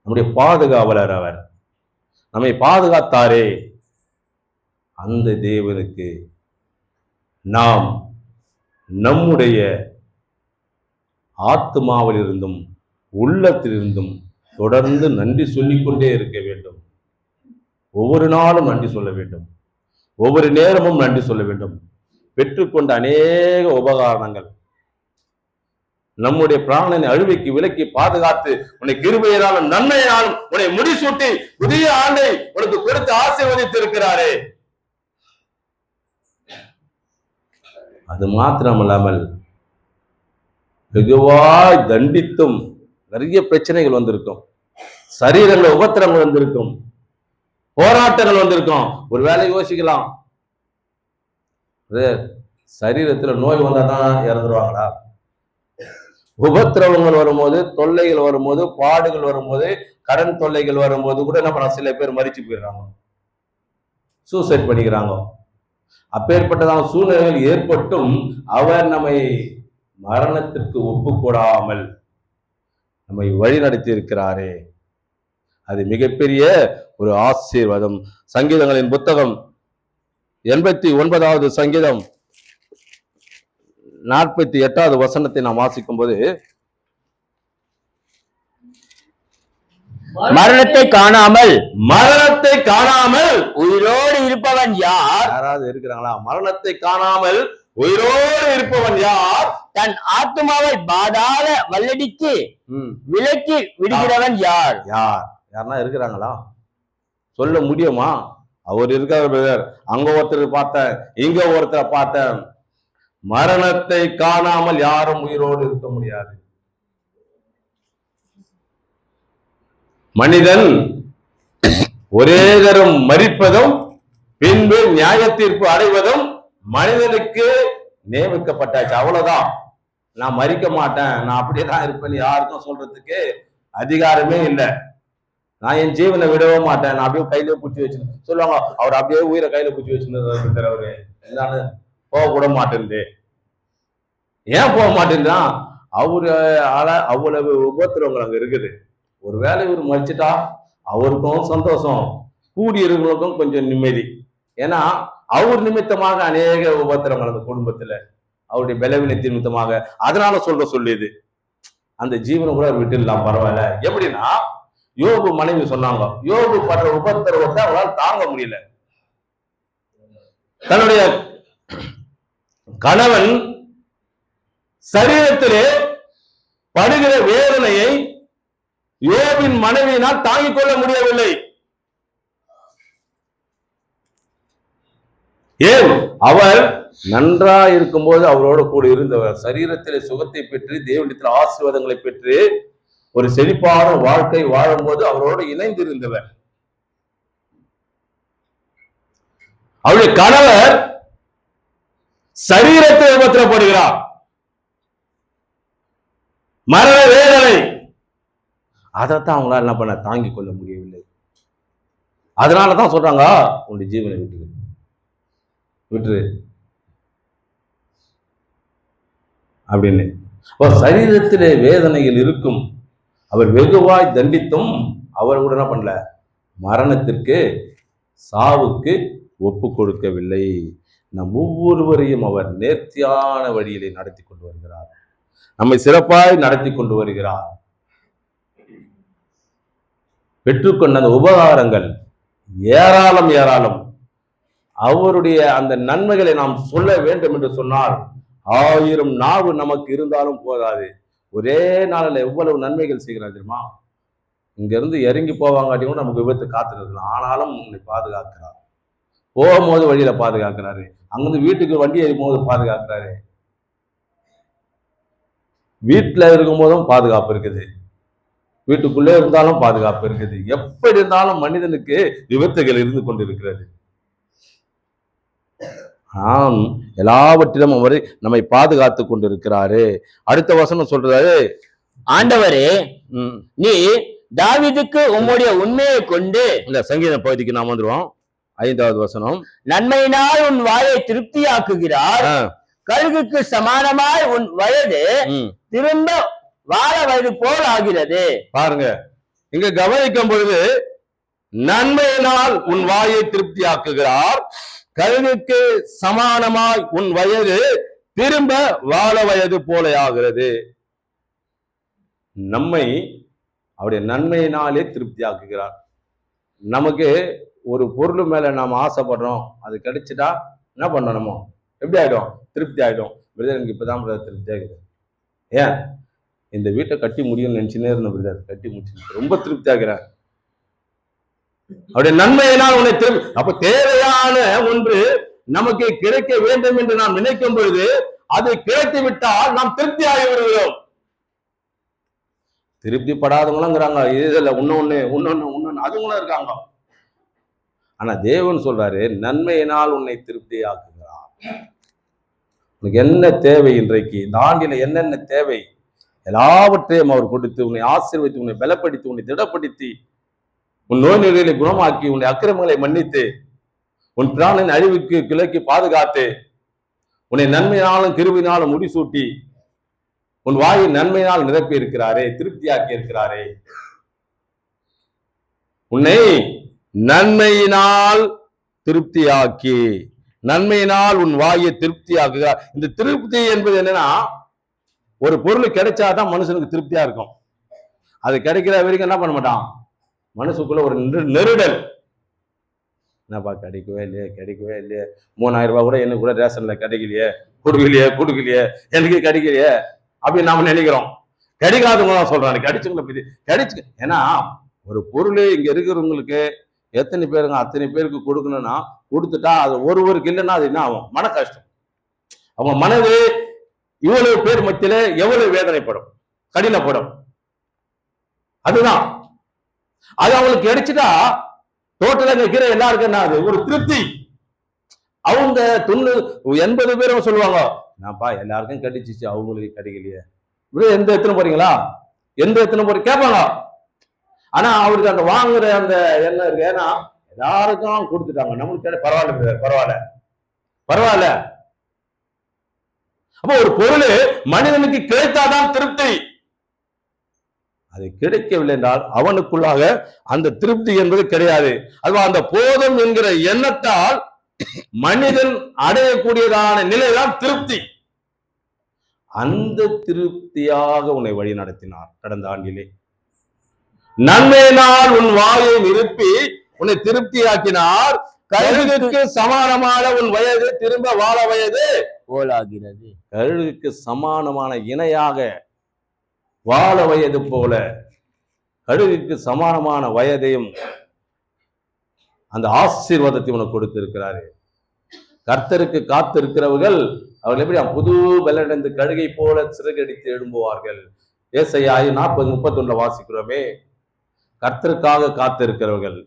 நம்முடைய பாதுகாவலர் அவர், நம்மை பாதுகாத்தாரே. அந்த தேவனுக்கு நாம் நம்முடைய ஆத்மாவிலிருந்தும் உள்ளத்திலிருந்தும் தொடர்ந்து நன்றி சொல்லிக்கொண்டே இருக்க வேண்டும். ஒவ்வொரு நாளும் நன்றி சொல்ல வேண்டும், ஒவ்வொரு நேரமும் நன்றி சொல்ல வேண்டும். பெற்றுக்கொண்ட அநேக உபகாரணங்கள் நம்முடைய பிராணனை அழிவுக்கு விலக்கி பாதுகாத்து, உன்னை கிருபையினாலும் நன்மையினாலும் உன்னை முடிசூட்டி புதிய ஆண்டை உனக்கு கொடுத்து ஆசீர்வதித்து இருக்கிறாரே. அது மாத்திரமல்லாமல் வெகுவாய் தண்டித்தும் நிறைய பிரச்சனைகள் வந்திருக்கும், சரீரங்கள உபத்திரங்கள் வந்திருக்கும், போராட்டங்கள் வந்திருக்கும். ஒரு வேலை யோசிக்கலாம், சரீரத்துல நோய் வந்தாதான் இறந்துருவாங்களா? உபத்திரவங்கள் வரும்போது, தொல்லைகள் வரும்போது, பாடுகள் வரும்போது, கடன் தொல்லைகள் வரும்போது கூட என்ன பண்ண, சில பேர் மரிச்சு போயிடுறாங்க, சூசைட் பண்ணிக்கிறாங்க. அப்பேற்பட்டதான சூழ்நிலைகள் ஏற்பட்டும் அவர் நம்மை மரணத்திற்கு ஒப்புக்கூடாமல் நம்மை வழி நடத்தி இருக்கிறாரே, அது மிகப்பெரிய ஒரு ஆசீர்வாதம். சங்கீதங்களின் புத்தகம் 89வது சங்கீதம் 48வது வசனத்தை நாம் வாசிக்கும் போது, மரணத்தை காணாமல் உயிரோடு இருப்பவன் யார்? யாராவது இருக்கிறாங்களா? மரணத்தை காணாமல் உயிரோடு இருப்பவன் யார்? தன் ஆத்மாவை பாதாள வல்லடிக்கு விலக்கி விடுகிறவன் யார்? யாருன்னா இருக்கிறாங்களா? சொல்ல முடியுமா? அவர் இருக்கிறார். அங்க ஒருத்தர் பார்த்தேன், இங்க ஒருத்தரை பார்த்தேன். மரணத்தை காணாமல் யாரும் உயிரோடு இருக்க முடியாது. மனிதன் ஒரே தரம் மரிப்பதும் பின்பு நியாய தீர்ப்பு அடைவதும் மனிதனுக்கு நியமிக்கப்பட்டாச்சு. அவ்வளவுதான். நான் மரிக்க மாட்டேன், நான் அப்படியேதான் இருப்பேன் யாருக்கும் சொல்றதுக்கு அதிகாரமே இல்லை. நான் என் ஜீவனை விடவே மாட்டேன், நான் அப்படியே கையில பிடிச்சி வச்சு சொல்லுவாங்க. அவர் அப்படியே உயிரை கையில பிடிச்சி வச்சுருந்தவரு என்னன்னு போக கூட மாட்டேங்குது. ஏன் போக மாட்டேங்குதான்? அவரு அவ்வளவு உபத்திரவங்கள் அங்க இருக்குது. ஒருவேளை இவர் மறிச்சிட்டா அவருக்கும் சந்தோஷம், கூடி இருக்கிறவங்களுக்கும் கொஞ்சம் நிம்மதி. ஏன்னா அவர் நிமித்தமாக அநேக உபத்திரங்கள் அந்த குடும்பத்துல, அவருடைய பலவீனத்தின் நிமித்தமாக. அதனால சொல்லுது அந்த ஜீவனை கூட விட்டுடலாம், பரவாயில்ல. எப்படின்னா யோபு மனைவி சொன்னாங்க, யோபு படுற உபத்திரவத்தை அவரால் தாங்க முடியல. தன்னுடைய கணவன் சரீரத்திலே படுகிற வேதனையை யோபின் மனைவியினால் தாங்கிக் கொள்ள முடியவில்லை. ஏன்? அவர் நன்றா இருக்கும்போது அவரோடு கூட இருந்தவர், சரீரத்திலே சுகத்தை பெற்று தேவனிடத்தில் ஆசீர்வாதங்களை பெற்று ஒரு செழிப்பான வாழ்க்கை வாழும்போது அவரோடு இணைந்திருந்தவர். அவருடைய கணவர் சரீரத்தை உபத்திரப்படுகிறார், மரண வேதனை, அதைத்தான் அவங்களால என்ன பண்ண தாங்கிக் கொள்ள முடியவில்லை. அதனாலதான் சொல்றாங்க, உன்னுடைய ஜீவனை விட்டுரு அப்படின்னு. சரீரத்திலே வேதனைகள் இருக்கும். அவர் வெகுவாய் தண்டித்தும் அவர் கூட என்ன பண்ணல, மரணத்திற்கு சாவுக்கு ஒப்பு கொடுக்கவில்லை. நம் ஒவ்வொருவரையும் அவர் நேர்த்தியான வழியிலே நடத்தி கொண்டு வருகிறார். நம்மை சிறப்பாய் நடத்தி கொண்டு வருகிறார். பெற்றுக்கொண்ட அந்த உபகாரங்கள் ஏராளம் ஏராளம். அவருடைய அந்த நன்மைகளை நாம் சொல்ல வேண்டும் என்று சொன்னால் 1000 நாவு நமக்கு இருந்தாலும் போதாது. ஒரே நாளில் எவ்வளவு நன்மைகள் செய்கிறார் தெரியுமா? இங்க இருந்து இறங்கி போவாங்காட்டி கூட நமக்கு விபத்து காத்துருக்கலாம். ஆனாலும் உன்னை பாதுகாக்கிறார். போகும்போது வழியில பாதுகாக்கிறாரு. அங்கிருந்து வீட்டுக்கு வண்டி ஏறும் போது பாதுகாக்கிறாரு. வீட்டுல இருக்கும் போதும் பாதுகாப்பு இருக்குது. வீட்டுக்குள்ளே இருந்தாலும் பாதுகாப்பு இருக்குது. எப்படி இருந்தாலும் மனிதனுக்கு விபத்துகள் இருந்து கொண்டிருக்கிறது. ஆம், எல்லாவற்றிலும் அவர் நம்மை பாதுகாத்து கொண்டிருக்கிறாரு. அடுத்த வசனம் சொல்றாரு, ஆண்டவரே நீ தாவீதுக்கு உம்முடைய உண்மையை கொண்டு, இந்த சங்கீத பகுதிக்கு நாம் வந்துருவோம். 5வது வசனம், நன்மையினால் உன் வாயை திருப்தியாக்குகிறார், கழுகுக்கு சமானமாய் உன் வயது திரும்ப வாழ வயது போல் ஆகிறது. பாருங்க, இங்க கவனிக்கும் பொழுது நன்மையினால் உன் வாயை திருப்தியாக்குகிறார், கழுகுக்கு சமானமாய் உன் வயது திரும்ப வாழ வயது போல ஆகிறது. நம்மை அவருடைய நன்மையினாலே திருப்தியாக்குகிறார். நமக்கு ஒரு பொருள் மேல நாம் ஆசைப்படுறோம், அது கிடைச்சிட்டா என்ன பண்ணணுமோ எப்படி ஆயிடும்? திருப்தி ஆயிடும். பிரதர் எனக்கு இப்பதான் திருப்தி ஆகுது. ஏன் இந்த வீட்டை கட்டி முடியும்னு நினைச்சுனே இருந்த பிரதர், கட்டி முடிச்சு ரொம்ப திருப்தி ஆகிறார். அவருடைய நன்மையினால் உன்னை திருப்தி. அப்ப தேவையான ஒன்று நமக்கு கிடைக்க வேண்டும் என்று நாம் நினைக்கும் பொழுது அது கிடைத்து விட்டால் நாம் திருப்தி ஆகி விடுகிறோம். திருப்திப்படாதவங்களுங்கிறாங்க, இதுல இன்னொன்னு அதுங்களும் இருக்காங்க. ஆனா தேவன் சொல்றாரு, நன்மையினால் உன்னை திருப்தி ஆக்குகிறார். உனக்கு என்ன தேவை, இன்றைக்கு இந்த ஆண்டில என்னென்ன தேவை எல்லாவற்றையும் அவர் கொடுத்து உன்னை ஆசீர்வதித்து, உன்னை பலப்படுத்தி, உன்னை திடப்படுத்தி, உன் நோய் நொடிகளை குணமாக்கி, உன்னை அக்கிரமங்களை மன்னித்து, உன் பிராணின் அழிவுக்கு கிளைக்கு பாதுகாத்து, உன்னை நன்மையினாலும் கிருபினாலும் முடிசூட்டி, உன் வாயை நன்மையினால் நிரப்பி இருக்கிறாரே, திருப்தியாக்கி இருக்கிறாரே. உன்னை நன்மையினால் திருப்தியாக்கி, நன்மையினால் உன் வாயை திருப்தியாக்குகிறார். இந்த திருப்தி என்பது என்னன்னா, ஒரு பொருள் கிடைச்சாதான் மனுஷனுக்கு திருப்தியா இருக்கும். அது கிடைக்கிற வரைக்கும் என்ன பண்ண மாட்டான், மனசுக்குள்ள ஒரு நெருடல். என்னப்பா கிடைக்கவே இல்லையே, கிடைக்கவே இல்லையே, 3000 ரூபாய் கூட எனக்கு கூட ரேஷன்ல கிடைக்கலையே, கொடுக்கலையே, எனக்கு கிடைக்கலையே அப்படின்னு நாம நினைக்கிறோம். கிடைக்காதவங்க தான் சொல்றாங்க, கிடைச்சவங்களை பத்தி கிடைச்சு. ஏன்னா ஒரு பொருள் இங்க இருக்கிறவங்களுக்கு எத்தனை பேருங்க, அத்தனை பேருக்கு கொடுக்கணும்னா கொடுத்துட்டா அது ஒருவருக்கு இல்லைன்னா அது என்ன ஆகும்? மன கஷ்டம். அவங்க மனது இவ்வளவு பேர் மத்தியில எவ்வளவு வேதனைப்படும், கடினப்படும். அதுதான் அது அவங்களுக்கு கிடைச்சிட்டா டோட்டலா நிற்கிற எல்லாருக்கும் என்ன ஆகுது? ஒரு திருப்தி. அவங்க 80 பேரும் சொல்லுவாங்க, நான்ப்பா எல்லாருக்கும் கிடைச்சிச்சு, அவங்களுக்கு கிடைக்கலையே. இப்படி எத்தனை போறீங்களா, எத்தனை போறீங்க கேட்பாங்க. ஆனா அவருக்கு அந்த வாங்குற அந்த எண்ணம் இருக்கு. ஏன்னா எல்லாருக்கும் கொடுத்துட்டாங்க, நம்மளுக்கு பரவாயில்ல. அப்போ ஒரு பொருள் மனிதனுக்கு கிடைத்தாதான் திருப்தி. அது கிடைக்கவில்லை என்றால் அவனுக்குள்ளாக அந்த திருப்தி என்பது கிடையாது. அதுவா அந்த போதும் என்கிற எண்ணத்தால் மனிதன் அடையக்கூடியதான நிலைதான் திருப்தி. அந்த திருப்தியாக உன்னை வழி நடத்தினார் கடந்த ஆண்டிலே. நன்மையினால் உன் வாயை நிரப்பி உன்னை திருப்தியாக்கினார், கழுகுக்கு சமானமான உன் வயது திரும்ப வாழ வயது போலாகிறது. கழுகுக்கு சமானமான இணையாக வாழ வயது போல கழுகுக்கு சமானமான வயதையும் அந்த ஆசீர்வாதத்தை உனக்கு கொடுத்திருக்கிறாரு. கர்த்தருக்கு காத்திருக்கிறவர்கள் அவர்கள் எப்படி புது வெள்ளடைந்து கழுகை போல சிறகடித்து எழும்புவார்கள். ஏசாயா 40:31 வாசிக்கிறோமே. கர்த்தருக்காக காத்திருக்கிறவர்கள்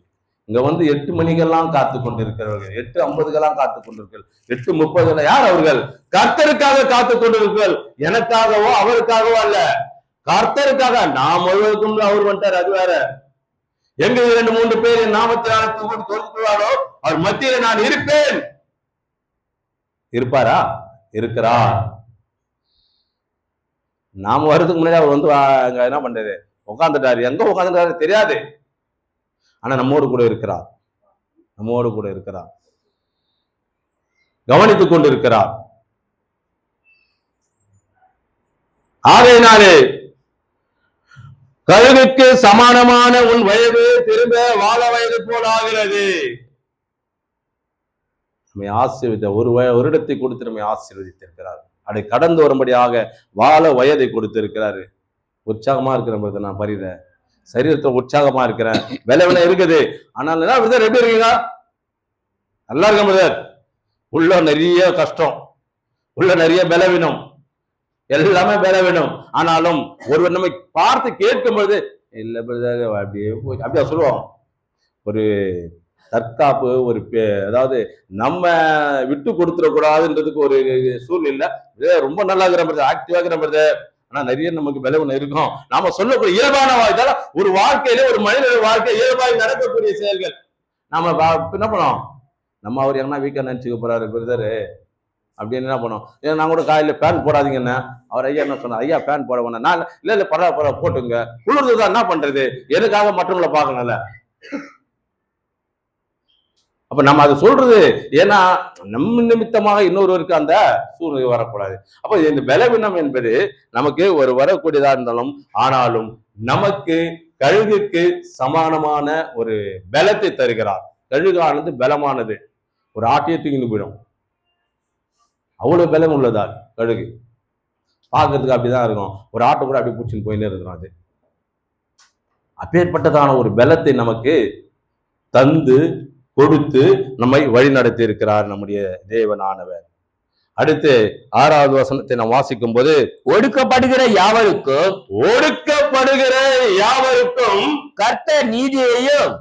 இங்க 8 மணிக்கெல்லாம் காத்து கொண்டிருக்கிறவர்கள், 8:50 காத்து கொண்டிருக்கள், 8:30 யார் அவர்கள்? கர்த்தருக்காக காத்து கொண்டிருக்கள். எனக்காகவோ அவருக்காகவோ அல்ல, கர்த்தருக்காக. நாம் முழுவதுக்கும் அவர் வந்துட்டார், அது வேற. எங்க 2-3 பேர் என் நாமத்தினால் தோற்றுவாரோ அவர் மத்தியில நான் இருப்பேன். இருப்பாரா? இருக்கிறார். நாம வர்றதுக்கு முன்னாடி அவர் அங்க என்ன பண்றாரு? உட்காந்துட்டாரு. எங்க உட்காந்துட்டாரு தெரியாது. ஆனா நம்மோடு கூட இருக்கிறார். கவனித்துக் கொண்டிருக்கிறார். ஆகையினாலே கழுகுக்கு சமானமான உன் வயது திரும்ப வாழ வயது போல் ஆகிறது. நம்மை ஆசீர்வதித்த ஒரு வருடத்தை கொடுத்து நம்மை ஆசீர்வதித்திருக்கிறார். அதை கடந்து வரும்படியாக வாழ வயதை கொடுத்திருக்கிறாரு. உற்சாகமா இருக்கிற நான் பரித சரீரத்துல உற்சாகமா இருக்கிறேன், விளைவின இருக்குது. ஆனால் பிரதர் எப்படி இருக்கீங்க? நல்லா இருக்க பிரதர். உள்ள நிறைய கஷ்டம், உள்ள நிறைய பலவீனம், எல்லாமே பலவீனம். ஆனாலும் ஒருவர் நம்மை பார்த்து கேட்கும் பொழுது இல்ல பிரதர் அப்படியே சொல்லுவோம். ஒரு தற்காப்பு, ஒரு அதாவது நம்ம விட்டு கொடுத்துட கூடாதுன்றதுக்கு ஒரு சூழ்நிலை. ரொம்ப நல்லா இருக்கிற பிரதர், ஆக்டிவா இருக்கிற பிரதர். ஆனா நிறைய நமக்கு பலவீனம் இருக்கும். நாம சொல்லக்கூடிய இயல்பான வாழ்க்கை, ஒரு வாழ்க்கையில ஒரு மனித வாழ்க்கை இயல்பாக நடக்கக்கூடிய செயல்கள். நாம என்ன பண்ணோம், நம்ம அவர் என்ன வீக்கா நினைச்சுக்க போறாரு பிரதரு அப்படின்னு என்ன பண்ணோம். ஏன்னா நான் கூட காலையில பேன் போடாதீங்கன்னு அவர் ஐயா என்ன சொன்னார், ஐயா பேன் போட வேணாம். நான் இல்ல பரவாயில்ல போட்டுங்க, குளிர்ந்துதான் என்ன பண்றது, எதுக்காக மற்றவங்களை பார்க்கணும்ல. அப்ப நம்ம அது சொல்றது ஏன்னா நம்ம நிமித்தமாக இன்னொருவருக்கு அந்த சூழ்நிலை வரக்கூடாது. அப்ப இந்த பலவீனம் என்பது நமக்கு ஒரு வரக்கூடியதா இருந்தாலும், ஆனாலும் நமக்கு கழுகுக்கு சமானமான ஒரு பலத்தை தருகிறார். கழுகானது பலமானது, ஒரு ஆட்டையை தூக்கிட்டு போயிடும், அவ்வளவு பலம் உள்ளதா கழுகு. பார்க்கறதுக்கு அப்படிதான் இருக்கும், ஒரு ஆட்டை கூட அப்படி பிடிச்சின்னு போயின்னே இருக்கிறோம். அது அப்பேற்பட்டதான ஒரு பலத்தை நமக்கு தந்து கொடுத்து நம்மை வழி நடத்தி இருக்கிறார் நம்முடைய தேவனானவர். அடுத்து 6வது வசனத்தை நாம் வாசிக்கும் போது, ஒடுக்கப்படுகிற யாவருக்கும் கர்த்தர் நீதியையும்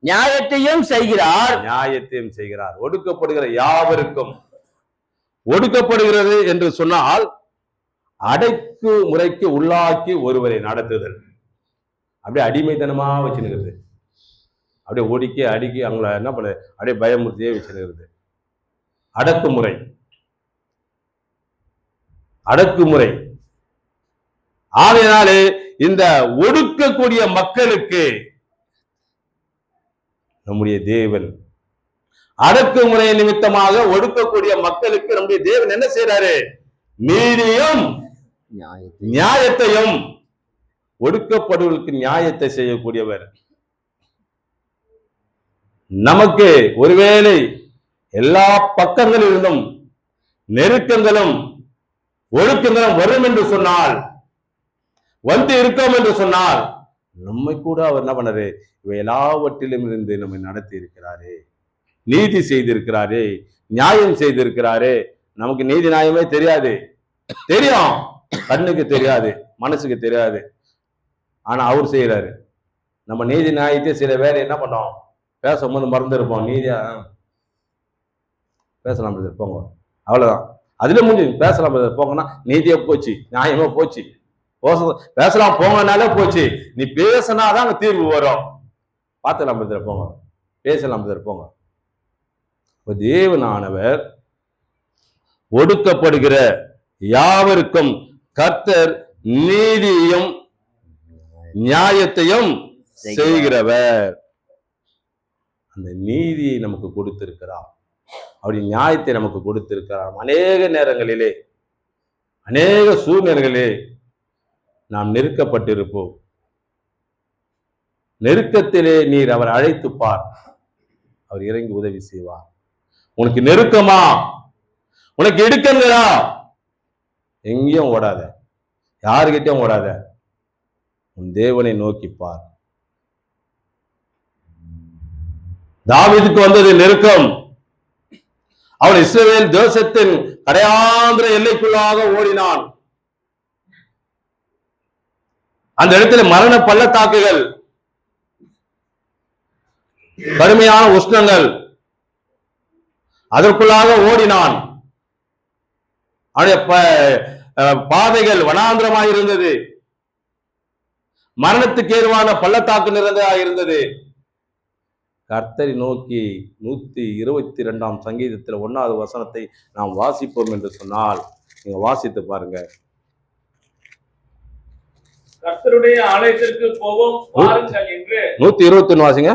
நியாயத்தையும் செய்கிறார். ஒடுக்கப்படுகிற யாவருக்கும். ஒடுக்கப்படுகிறது என்று சொன்னால் அடைக்கு முறைக்கு உள்ளாக்கி ஒருவரை நடத்துதல். அப்படியே அடிமைத்தனமா வச்சுருக்கிறது, அப்படியே ஒடுக்கி அடுக்கி அவங்கள என்ன பண்ண அப்படியே பயமுறுத்தியே வச்சிருக்கிறது. அடக்குமுறை. ஆகையினாலே இந்த ஒடுக்கக்கூடிய மக்களுக்கு நம்முடைய தேவன், அடக்குமுறை நிமித்தமாக ஒடுக்கக்கூடிய மக்களுக்கு நம்முடைய தேவன் என்ன செய்யறாரு? நீதியும் நியாயத்தையும், ஒடுக்கப்படுவதற்கு நியாயத்தை செய்யக்கூடியவர். நமக்கு ஒருவேளை எல்லா பக்கங்களிலிருந்தும் நெருக்கங்களும் ஒழுக்கங்களும் வரும் என்று சொன்னால், வந்து இருக்கோம் என்று சொன்னால், நம்மை கூட அவர் என்ன பண்ணாரு? இவை எல்லாவற்றிலும் இருந்து நம்மை நடத்தி இருக்கிறாரே, நீதி செய்திருக்கிறாரே, நியாயம் செய்திருக்கிறாரே. நமக்கு நீதி நியாயமே தெரியாது, தெரியும், கண்ணுக்கு தெரியாது, மனசுக்கு தெரியாது. ஆனா அவர் செய்யறாரு. நம்ம நீதி நியாயத்தை சில வேலை என்ன பண்ணோம், பேசும்போது மறந்து இருப்போம். நீதியா பேசலாம் போங்க, அவ்வளவுதான். அதுல முடிஞ்சு பேசலாம் போங்கன்னா நீதியா போச்சு, நியாயமா போச்சு. பேசலாம் போங்கனாலே போச்சு. நீ பேசினாதான் அங்க தீர்வு வரும். பார்த்துக்கலாம் போங்க, பேசலாம் போங்க. தேவனானவர் ஒடுக்கப்படுகிற யாவருக்கும் கர்த்தர் நீதியையும் நியாயத்தையும் செய்கிறவர். அந்த நீதியை நமக்கு கொடுத்திருக்கிறார், அவருடைய நியாயத்தை நமக்கு கொடுத்திருக்கிறார். அநேக நேரங்களிலே, அநேக சூழ்நிலைகளிலே நாம் நெருக்கப்பட்டிருப்போம். நெருக்கத்திலே நீர் அவர் அழைத்து பார், அவர் இறங்கி உதவி செய்வார். உனக்கு நெருக்கமா, உனக்கு இடுக்கங்களா, எங்கேயும் ஓடாத, யாருகிட்டையும் ஓடாத, உன் தேவனை நோக்கி பார். தாவீதுக்கு வந்தது நெருக்கம். அவன் இஸ்ரவேல் தேசத்தின் கடையாந்திர எல்லைக்குள்ளாக ஓடினான். அந்த இடத்துல மரண பள்ளத்தாக்குகள், கடுமையான உஷ்ணங்கள், அதற்குள்ளாக ஓடினான். அவனுடைய பாதைகள் வனாந்திரமாக இருந்தது, மரணத்துக்கு ஏதுவான பள்ளத்தாக்கு நிறைந்ததாக இருந்தது. கர்த்தரை நோக்கி 122ஆம் சங்கீதத்தில் 1வது வசனத்தை நாம் வாசிப்போம் என்று சொன்னால், நீங்க வாசித்து பாருங்க. கர்த்தருடைய ஆலயத்திற்கு போவோம் வாருங்கள் என்று. 121 வாசிங்க.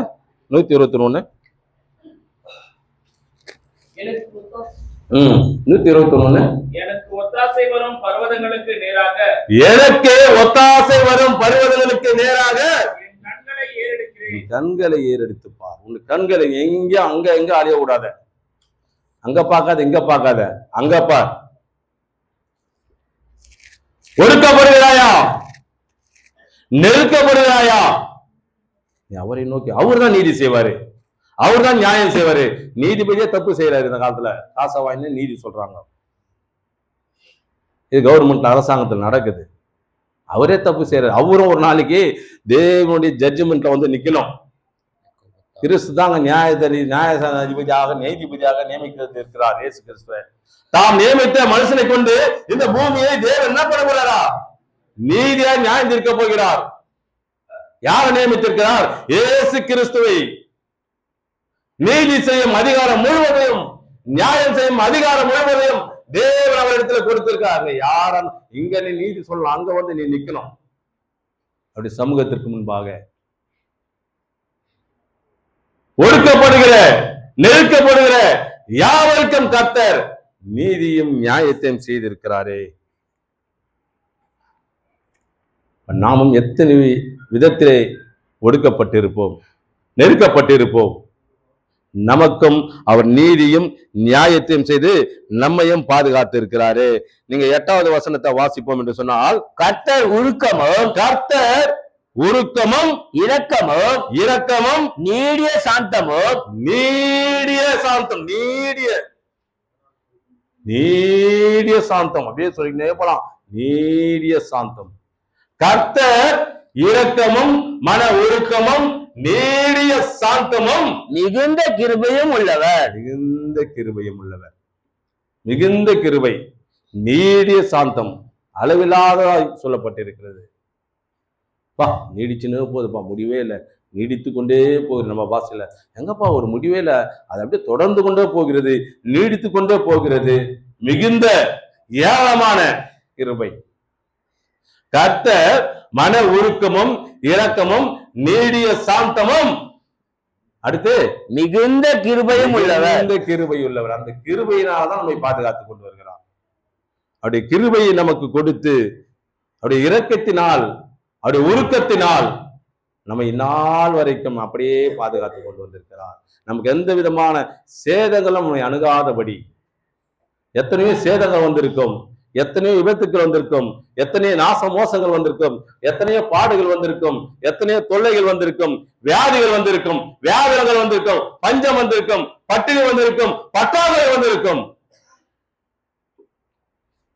121. 121. எனக்கு ஒத்தாசை வரும் பர்வதங்களுக்கு நேராக எனக்கே ஒத்தாசை வரும் பர்வதங்களுக்கு நேராக என் கண்களை ஏறெடுக்கிறேன். கண்களை ஏறெடுத்து பார். உன் கண்களை எங்க அங்க எங்க அழிய விடாத. அங்க பார்க்காத, இங்க பார்க்காத, அங்க பார். ஒடுக்கப்படுகிறாயா, நெருக்கப்படுகிறாயா, அவரை நோக்கி. அவர் தான் நீதி செய்வாரு, அவர் தான் நியாயம் செய்வாரு. நீதிபதியே தப்பு செய்யறாரு இந்த காலத்துல. காசை வாங்கி நீதி சொல்றாங்க. இது கவர்மெண்ட் அரசாங்கத்தில் நடக்குது. அவரே தப்பு செய்யறாரு. அவரும் ஒரு நாளைக்கு தேவனுடைய ஜட்ஜ்மெண்ட்ல வந்து நிக்கணும். கிறிஸ்து தாங்க நியாயாதிபதியாக நீதிபதியாக நியமிக்கிறது இருக்கிறார். இயேசு கிறிஸ்துவ தாம் நியமித்த மனுஷனை கொண்டு இந்த பூமியை தேவன் என்ன பண்ண போறாரா? நீதியா நியாயம் தீர்க்க போகிறார். யாரை நியமித்திருக்கிறார்? இயேசு கிறிஸ்துவை. நீதி செய்யும் அதிகாரம் முழுவதையும், நியாயம் செய்யும் அதிகாரம் முழுவதையும் தேவன் அவரிடத்துல கொடுத்திருக்காரு. யாரும் இங்க நீ நீதி சொல்லலாம், அங்க வந்து நீ நிக்கணும். அப்படி சமூகத்திற்கு முன்பாக ஒடுக்கப்படுகிற, நெருக்கப்படுகிற யாவருக்கும் கர்த்தர் நீதியும் நியாயத்தையும் செய்திருக்கிறாரே. நாமும் எத்தனை விதத்திலே ஒடுக்கப்பட்டிருப்போம், நெருக்கப்பட்டிருப்போம். நமக்கும் அவர் நீதியும் நியாயத்தையும் செய்து நம்மையும் பாதுகாத்து இருக்கிறாரு. நீங்க 8வது வசனத்தை வாசிப்போம் என்று சொன்னால், கர்த்தர் உருக்கமும் இரக்கமும் நீடிய சாந்தம். அப்படியே சொல்லிக்கிட்டே போலாம். நீடிய சாந்தம். கர்த்தர் இரக்கமும் மன உருக்கமும் நீடிய சாந்தமும் மிகுந்த கிருபையும் உள்ளவர். மிகுந்த கிருபை, நீடிய சாந்தம் அளவில்லாததாய் சொல்லப்பட்டிருக்கிறது. நீடிச்சுன்னு போகுதுப்பா, முடிவே இல்லை, நீடித்து கொண்டே போகுது. நம்ம பாசையில எங்கப்பா ஒரு முடிவே இல்லை, அது அப்படியே தொடர்ந்து கொண்டே போகிறது, நீடித்து கொண்டே போகிறது. மிகுந்த ஏராளமான கிருபை. கர்த்தர் மன உருக்கமும் இரக்கமும் நீடிய சாந்தமும், அடுத்து மிகுந்த கிருபையும் உள்ளவர். அந்த கிருபையினால்தான் நம்மை பாதுகாத்துக் கொண்டு வருகிறார். அவருடைய கிருபையை நமக்கு கொடுத்து, அவருடைய இரக்கத்தினால், அவருடைய உருக்கத்தினால் நம்ம இந்நாள் வரைக்கும் அப்படியே பாதுகாத்துக் கொண்டு வந்திருக்கிறார். நமக்கு எந்த விதமான சேதங்களும் நம்மை அணுகாதபடி. எத்தனையோ சேதங்கள் வந்திருக்கும், எத்தனையோ விபத்துக்கள் வந்திருக்கும், எத்தனையோ நாச மோசங்கள் வந்திருக்கும், எத்தனையோ பாடுகள் வந்திருக்கும், எத்தனையோ தொல்லைகள் வந்திருக்கும், வியாதிகள் வந்திருக்கும், வியாதிகள் வந்திருக்கும், பஞ்சம் வந்திருக்கும், பட்டினி வந்திருக்கும், பற்றாக்குறை வந்திருக்கும்.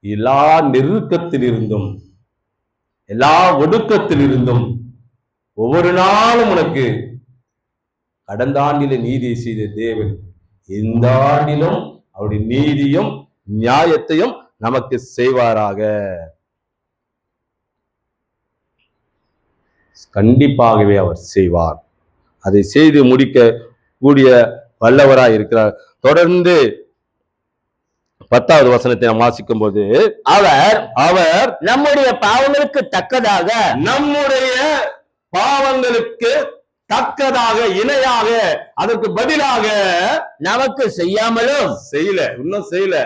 எல்லா நெருக்கத்தில் இருந்தும், எல்லா ஒடுக்கத்தில் இருந்தும் ஒவ்வொரு நாளும் உனக்கு கடந்த ஆண்டில நீதியை செய்த தேவன் இந்த ஆண்டிலும் அவருடைய நீதியும் நியாயத்தையும் நமக்கு செய்வாராக. கண்டிப்பாகவே அவர் செய்வார். அதை செய்து முடிக்க கூடிய வல்லவராய் இருக்கிறார். தொடர்ந்து 10வது வசனத்தை நாம் வாசிக்கும் போது, அவர் நம்முடைய பாவங்களுக்கு தக்கதாக இணையாக அதற்கு பதிலாக நமக்கு செய்யாமலும் இன்னும் செய்யல.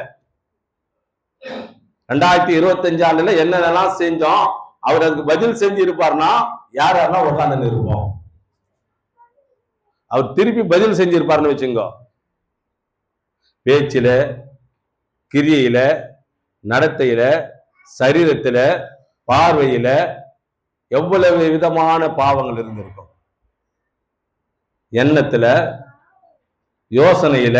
2025 ஆண்டுல என்னென்னலாம் செஞ்சோம், அவர் அதுக்கு பதில் செஞ்சு இருப்பார்னா யாரெல்லாம் உட்கார்ந்து இருப்போம். அவர் திருப்பி பதில் செஞ்சிருப்பாருன்னு வச்சுங்க. பேச்சில, கிரியையில, நடத்தையில, சரீரத்தில, பார்வையில எவ்வளவு விதமான பாவங்கள் இருந்திருக்கும். எண்ணத்துல, யோசனையில,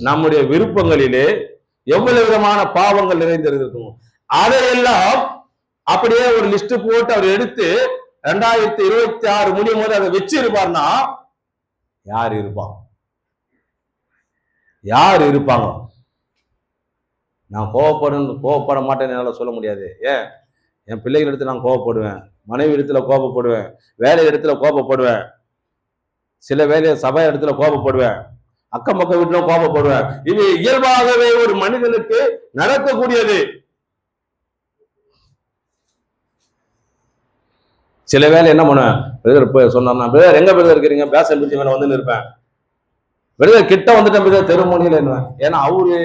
நம்முடைய விருப்பங்களிலே எவ்வளவு விதமான பாவங்கள் நிறைந்திருக்கும். அதையெல்லாம் அப்படியே ஒரு லிஸ்ட் போட்டு அவர் எடுத்து 2026 முடியும் போது அதை வச்சு இருப்பார்னா யார் இருப்பாங்க? நான் கோவப்பட மாட்டேன்னு என்னால சொல்ல முடியாது. ஏன், என் பிள்ளைகள் இடத்துல நான் கோவப்படுவேன், மனைவி இடத்துல கோபப்படுவேன், வேலை இடத்துல கோபப்படுவேன், சில வேலை சபை இடத்துல கோபப்படுவேன், அக்கம் பக்கம் வீட்டுல கோபப்படுவேன். இது இயல்பாகவே ஒரு மனிதனுக்கு நடக்கக்கூடியது. சில வேலை என்ன பண்ணுவேன், பிரதர் சொன்னா, பிரதர் எங்க பிரதர் இருக்கிறீங்க, பேச பிடிச்ச மேல வந்து இருப்பேன். பிரதர் கிட்ட வந்துட்டேன் பிரதர் தெருமணியில என்ன, ஏன்னா அவரு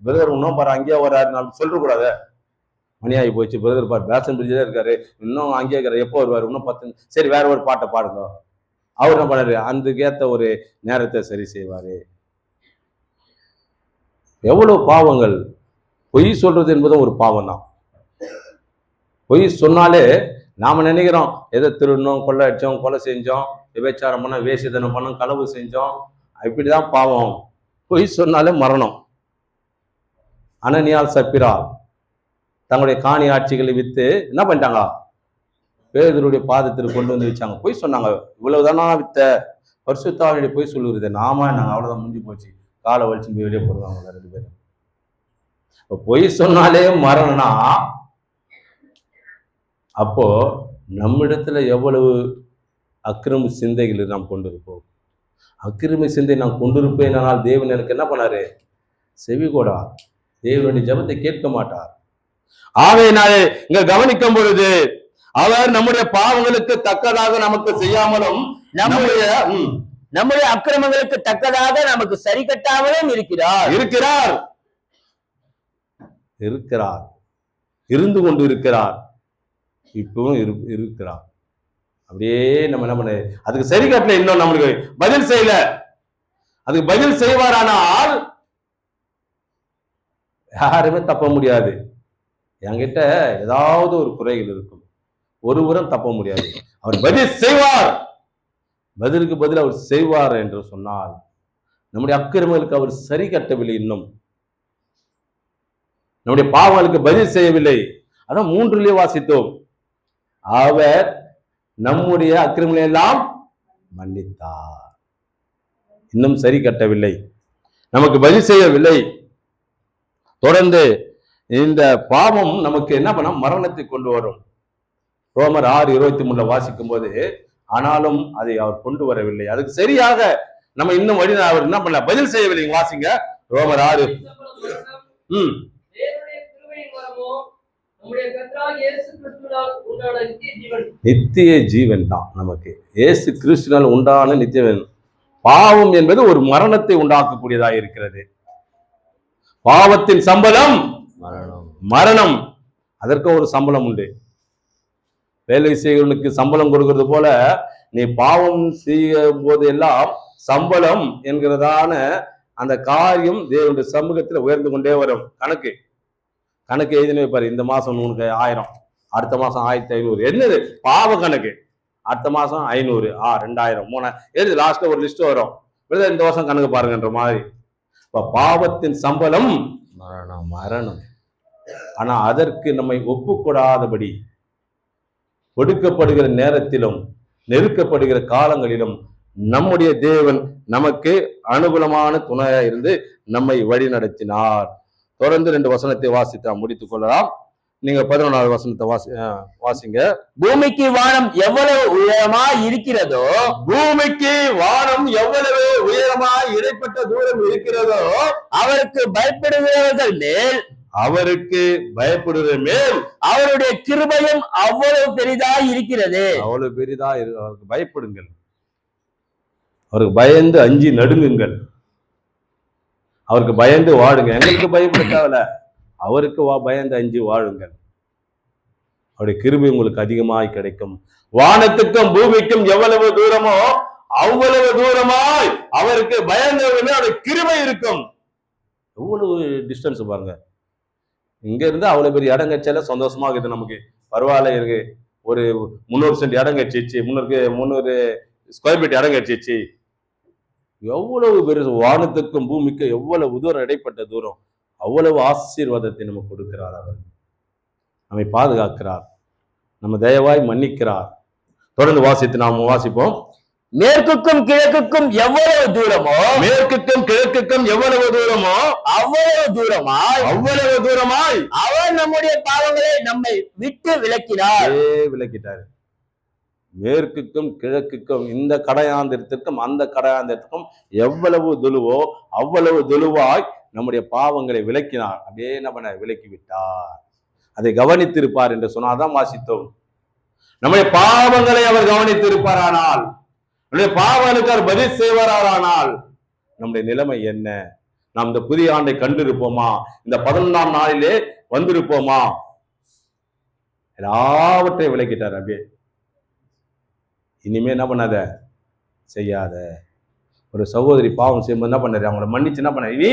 பிரதர் இன்னும் பாரு அங்கேயே வர்றாரு, நான் சொல்லக்கூடாது, மணி ஆகி போச்சு, பிரதர் பாரு பேசன் பிரிட்ஜ் தான் இருக்காரு, இன்னும் அங்கேயே இருக்காரு, எப்போ வருவாரு, இன்னும் 10, சரி வேற ஒரு பாட்டை பாடுங்க. அவர் என்ன பண்ணாரு, அதுக்கேத்த ஒரு நேரத்தை சரி செய்வாரு. எவ்வளவு பாவங்கள்! பொய் சொல்றது என்பதும் ஒரு பாவம் தான். பொய் சொன்னாலே நாம நினைக்கிறோம் எதை திருடணும், கொள்ளை அடிச்சோம், கொலை செஞ்சோம், விபச்சாரம் பண்ணோம், வேசித்தனம் பண்ணோம், களவு செஞ்சோம், இப்படிதான் பாவம். பொய் சொன்னாலே மரணம். அனனியால் சப்பிரா தங்களுடைய காணி ஆட்சிகளை வித்து என்ன பண்ணிட்டாங்க, பேதுருடைய பாதத்திற்கு கொண்டு வந்து வச்சாங்க. பொய் சொன்னாங்க, இவ்வளவுதானா வித்த, பரிசுத்தாவினுடைய பொய் சொல்லுறது, நாம நாங்க அவ்வளவுதான் முடிஞ்சு போச்சு, காலை வலிச்சு போய் வெளியே போடுவாங்க 2 பேரும். இப்போ பொய் சொன்னாலே மரணம்னா, அப்போ நம்மிடத்துல எவ்வளவு அக்கிரம சிந்தைகளை நாம் கொண்டிருப்போம். அக்கிரம சிந்தை நாம் கொண்டிருப்பேனால் தேவன் எனக்கு என்ன பண்ணாரு, செவி கொடா, தேவனுடைய ஜெபத்தை கேட்க மாட்டார். ஆகையினாலே இங்க கவனிக்கும் பொழுது அவர் நம்முடைய பாவங்களுக்கு தக்கதாக நமக்கு செய்யாமலும் நம்முடைய அக்கிரமங்களுக்கு தக்கதாக நமக்கு சரி கட்டாமலும் இருக்கிறார் இருக்கிறார் இருக்கிறார் இருந்து கொண்டு இருக்கிறார், இப்பவும் இருக்கிறார். அப்படியே நம்ம என்ன பண்ண, அதுக்கு சரி கட்டல, இன்னும் நம்மளுக்கு பதில் செய்யல. அதுக்கு பதில் செய்வாரானால் யாருமே தப்ப முடியாது. என்கிட்ட ஏதாவது ஒரு குறைகள் இருக்கும், ஒருவரும் தப்ப முடியாது. அவர் பதில் செய்வார், பதிலுக்கு பதில் அவர் செய்வார் என்று சொன்னால் நம்முடைய அக்கிரமங்களுக்கு அவர் சரி கட்டவில்லை, இன்னும் நம்முடைய பாவங்களுக்கு பதில் செய்யவில்லை. அதான் 3 வாசித்தோம், அவர் நம்முடைய அக்கிரமங்களை எல்லாம் மன்னித்தார், இன்னும் சரி கட்டவில்லை, நமக்கு பதில் செய்யவில்லை. தொடர்ந்து இந்த பாவம் நமக்கு என்ன பண்ண, மரணத்தை கொண்டு வரும். ரோமர் 6:23 வாசிக்கும் போது, ஆனாலும் அதை அவர் கொண்டு வரவில்லை, அதுக்கு சரியாக நம்ம இன்னும் வழி அவர் என்ன பண்ணல, பதில் செய்யவில்லை. வாசிங்க ரோமர் 6. நித்திய ஜீவன் தான் நமக்கு, இயேசு கிறிஸ்துவினால் உண்டான நித்திய. பாவம் என்பது ஒரு மரணத்தை உண்டாக்கக்கூடியதாக இருக்கிறது. பாவத்தின் சம்பளம் மரணம், அதற்கு ஒரு சம்பளம் உண்டு. வேலை செய்கிறவனுக்கு சம்பளம் கொடுக்கிறது போல, நீ பாவம் செய்யும் போது எல்லாம் சம்பளம் என்கிறதான அந்த காரியம் தேவனுடைய சமூகத்துல உயர்ந்து கொண்டே வரும். கணக்கு எழுதினு வைப்பாரு, இந்த மாசம் உனக்கு 1000, அடுத்த மாசம் 1500, என்னது பாவ கணக்கு, அடுத்த மாசம் 500, 2000, 3000 எழுதி லாஸ்ட்ல ஒரு லிஸ்ட் வரும், இந்த வருஷம் கணக்கு பாருங்கன்ற மாதிரி. இப்ப பாவத்தின் சம்பளம் மரணம். ஆனா அதற்கு நம்மை ஒப்புக்கூடாதபடி ஒடுக்கப்படுகிற நேரத்திலும் நெருக்கப்படுகிற காலங்களிலும் நம்முடைய தேவன் நமக்கு அனுகூலமான துணையா இருந்து நம்மை வழி நடத்தினார். தொடர்ந்து 2 வசனத்தை வாசித்து முடித்துக் கொள்ளலாம். நீங்க 11வது வசனத்தை வாசிங்க. பூமிக்கு வானம் எவ்வளவு உயரமாய் இருக்கிறதோ, பூமிக்கு வானம் எவ்வளவு உயரமாய் இடைப்பட்ட தூரம் இருக்கிறதோ, அவருக்கு பயப்படுகிறவர்கள் மேல் அவருடைய கிருபையும் அவ்வளவு பெரிதாய் இருக்கிறது. அவ்வளவு பெரிதா அவருக்கு பயப்படுங்கள், அவருக்கு பயந்து அஞ்சி நடுங்குங்கள், அவருக்கு பயந்து வாழுங்க. எங்களுக்கு பயப்பட தேவையில்ல, அவருக்கு பயந்து அஞ்சி வாழுங்கள். அவருடைய கிருபை உங்களுக்கு அதிகமாய் கிடைக்கும். வானத்துக்கும் பூமிக்கும் எவ்வளவு தூரமோ அவ்வளவு தூரமாய் அவருக்கு பயந்தவர்களே அவருடைய கிருபை இருக்கும். எவ்வளவு டிஸ்டன்ஸ் பாருங்க, இங்க இருந்து அவ்வளவு பெரிய இடம் கட்சியில சந்தோஷமா இருக்குது, நமக்கு பரவாயில்ல இருக்கு. ஒரு 300 சென்ட் இடம் கட்சிச்சு, 300 ஸ்கொயர் ஃபீட் இடம் கட்சிச்சு. எவ்வளவு பெரிய வானத்துக்கும் பூமிக்கும் எவ்வளவு தூரம் இடைப்பட்ட தூரம், அவ்வளவு ஆசீர்வாதத்தை நமக்கு கொடுக்கிறார். அவர் நம்மை பாதுகாக்கிறார், நம்ம தயவாய் மன்னிக்கிறார். தொடர்ந்து வாசித்து நாம் வாசிப்போம். மேற்குக்கும் கிழக்குக்கும் எவ்வளவு தூரமோ, மேற்குக்கும் கிழக்குக்கும் எவ்வளவு தூரமோ அவ்வளவு தூரமாய் அவர் நம்முடைய பாவங்களை நம்மை விட்டு விலக்கிட்டார். மேற்குக்கும் கிழக்குக்கும், இந்த கடையாந்திரத்திற்கும் அந்த கடையாந்திரத்திற்கும் எவ்வளவு துலுவோ அவ்வளவு துலுவாய் நம்முடைய பாவங்களை விலக்கினார். அப்படியே நம்ம விலக்கி விட்டார். அதை கவனித்திருப்பார் என்று சொன்னாதான் வாசித்தோம். நம்முடைய பாவங்களை அவர் கவனித்திருப்பாரானால், நம்முடைய பாவங்களுக்கு அவர் பதில் செய்வாரானால், நம்முடைய நிலைமை என்ன? நாம் இந்த புதிய ஆண்டை கண்டிருப்போமா? இந்த 11ஆம் நாளிலே வந்திருப்போமா? எல்லாவற்றையும் விளக்கிட்டார். அப்படியே இனிமே என்ன பண்ணாத, செய்யாத. ஒரு சகோதரி பாவம் செய்யும்போது என்ன பண்ணாரு? அவங்கள மன்னிச்சு என்ன பண்ணாரு? இனி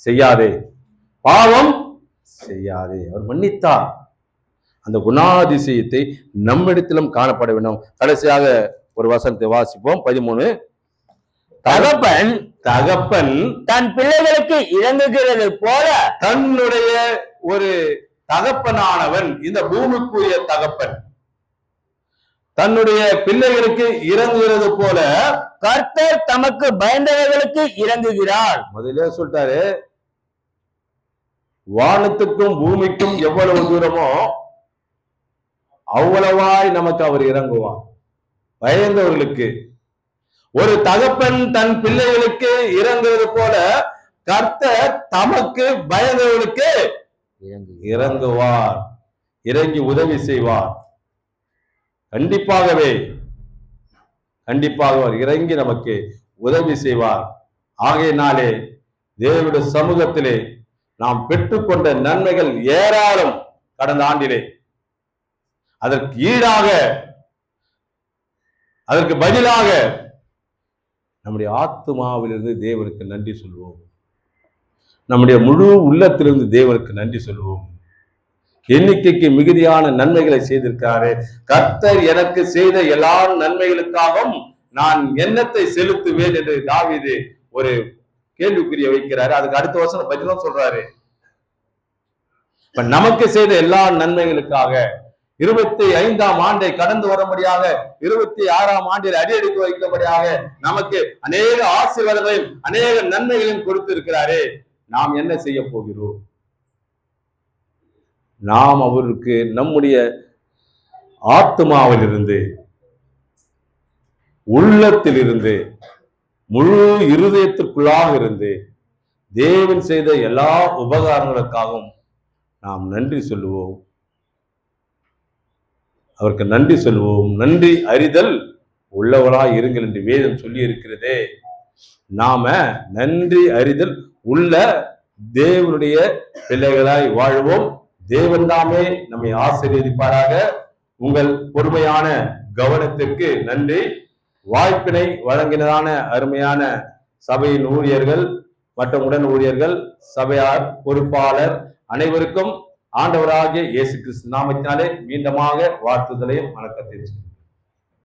செய்யாதே, பாவம் செய்யாதே. அவர் மன்னித்தார். அந்த குணாதிசயத்தை நம்மிடத்திலும் காணப்பட வேண்டும். கடைசியாக ஒரு வசனத்தை வாசிப்போம். 13. தகப்பன் தன் பிள்ளைகளுக்கு இறங்குகிறது போல தன்னுடைய ஒரு தகப்பனானவன், இந்த பூமிக்குரிய தகப்பன் தன்னுடைய பிள்ளைகளுக்கு இறங்குகிறது போல கர்த்தர் தமக்கு பயந்தவர்களுக்கு இறங்குகிறார். முதலே சொல்லிட்டாரு, வானத்துக்கும் பூமிக்கும் எவ்வளவு தூரமோ அவ்வளவாய் நமக்கு அவர் இறங்குவார். பயந்தவர்களுக்கு, ஒரு தகப்பன் தன் பிள்ளைகளுக்கு இறங்குவது போல கர்த்தர் தமக்கு பயந்தவர்களுக்கு இறங்குவார், இறங்கி உதவி செய்வார். கண்டிப்பாகவே அவர் இறங்கி நமக்கு உதவி செய்வார். ஆகையினாலே தேவனுடைய சமூகத்திலே நாம் பெற்றுக்கொண்ட நன்மைகள் ஏராளம். கடந்த ஆண்டிலே அதற்கு ஈடாக, அதற்கு பதிலாக நம்முடைய ஆத்துமாவிலிருந்து தேவனுக்கு நன்றி சொல்வோம். நம்முடைய முழு உள்ளத்திலிருந்து தேவனுக்கு நன்றி சொல்வோம். எண்ணிக்கைக்கு மிகுதியான நன்மைகளை செய்திருக்காரு. கர்த்தர் எனக்கு செய்த எல்லா நன்மைகளுக்காகவும் நான் எண்ணத்தை செலுத்துவேன் என்று தாவீது ஒரு கேள்விக்குரிய வைக்கிறாரு. அதுக்கு அடுத்த வசனம் பதிலும் சொல்றாரு. இப்ப நமக்கு செய்த எல்லா நன்மைகளுக்காக 25ஆம் ஆண்டை கடந்து வரும்படியாக, 26ஆம் ஆண்டில் அடியெடுத்து வைக்கும்படியாக நமக்கு அநேக ஆசீர்வாதங்களையும் அநேக நன்மைகளையும் கொடுத்திருக்கிறாரே. நாம் என்ன செய்ய போகிறோம்? நாம் அவருக்கு நம்முடைய ஆத்மாவிலிருந்து, உள்ளத்திலிருந்து, முழு இருதயத்திற்குள்ளாக இருந்து தேவன் செய்த எல்லா உபகாரங்களுக்காகவும் நாம் நன்றி சொல்லுவோம். அவருக்கு நன்றி சொல்லுவோம். நன்றி அறிதல் உள்ளவராய் இருங்கள் என்று வேதம் சொல்லி இருக்கிறதே. நாம நன்றி அறிதல் உள்ள தேவனுடைய பிள்ளைகளாய் வாழ்வோம். தேவன் தாமே நம்மை ஆசீர்வதிப்பாராக. உங்கள் பொறுமையான கவனத்திற்கு நன்றி. வாய்ப்பினை வழங்கினதான அருமையான சபையின் ஊழியர்கள் மற்றும் உடன் ஊழியர்கள், சபையார், பொறுப்பாளர் அனைவருக்கும் ஆண்டவராகிய இயேசு கிறிஸ்து நாமத்தினாலே மீண்டுமாக வாழ்த்துதலையும் வணக்கத்தையும்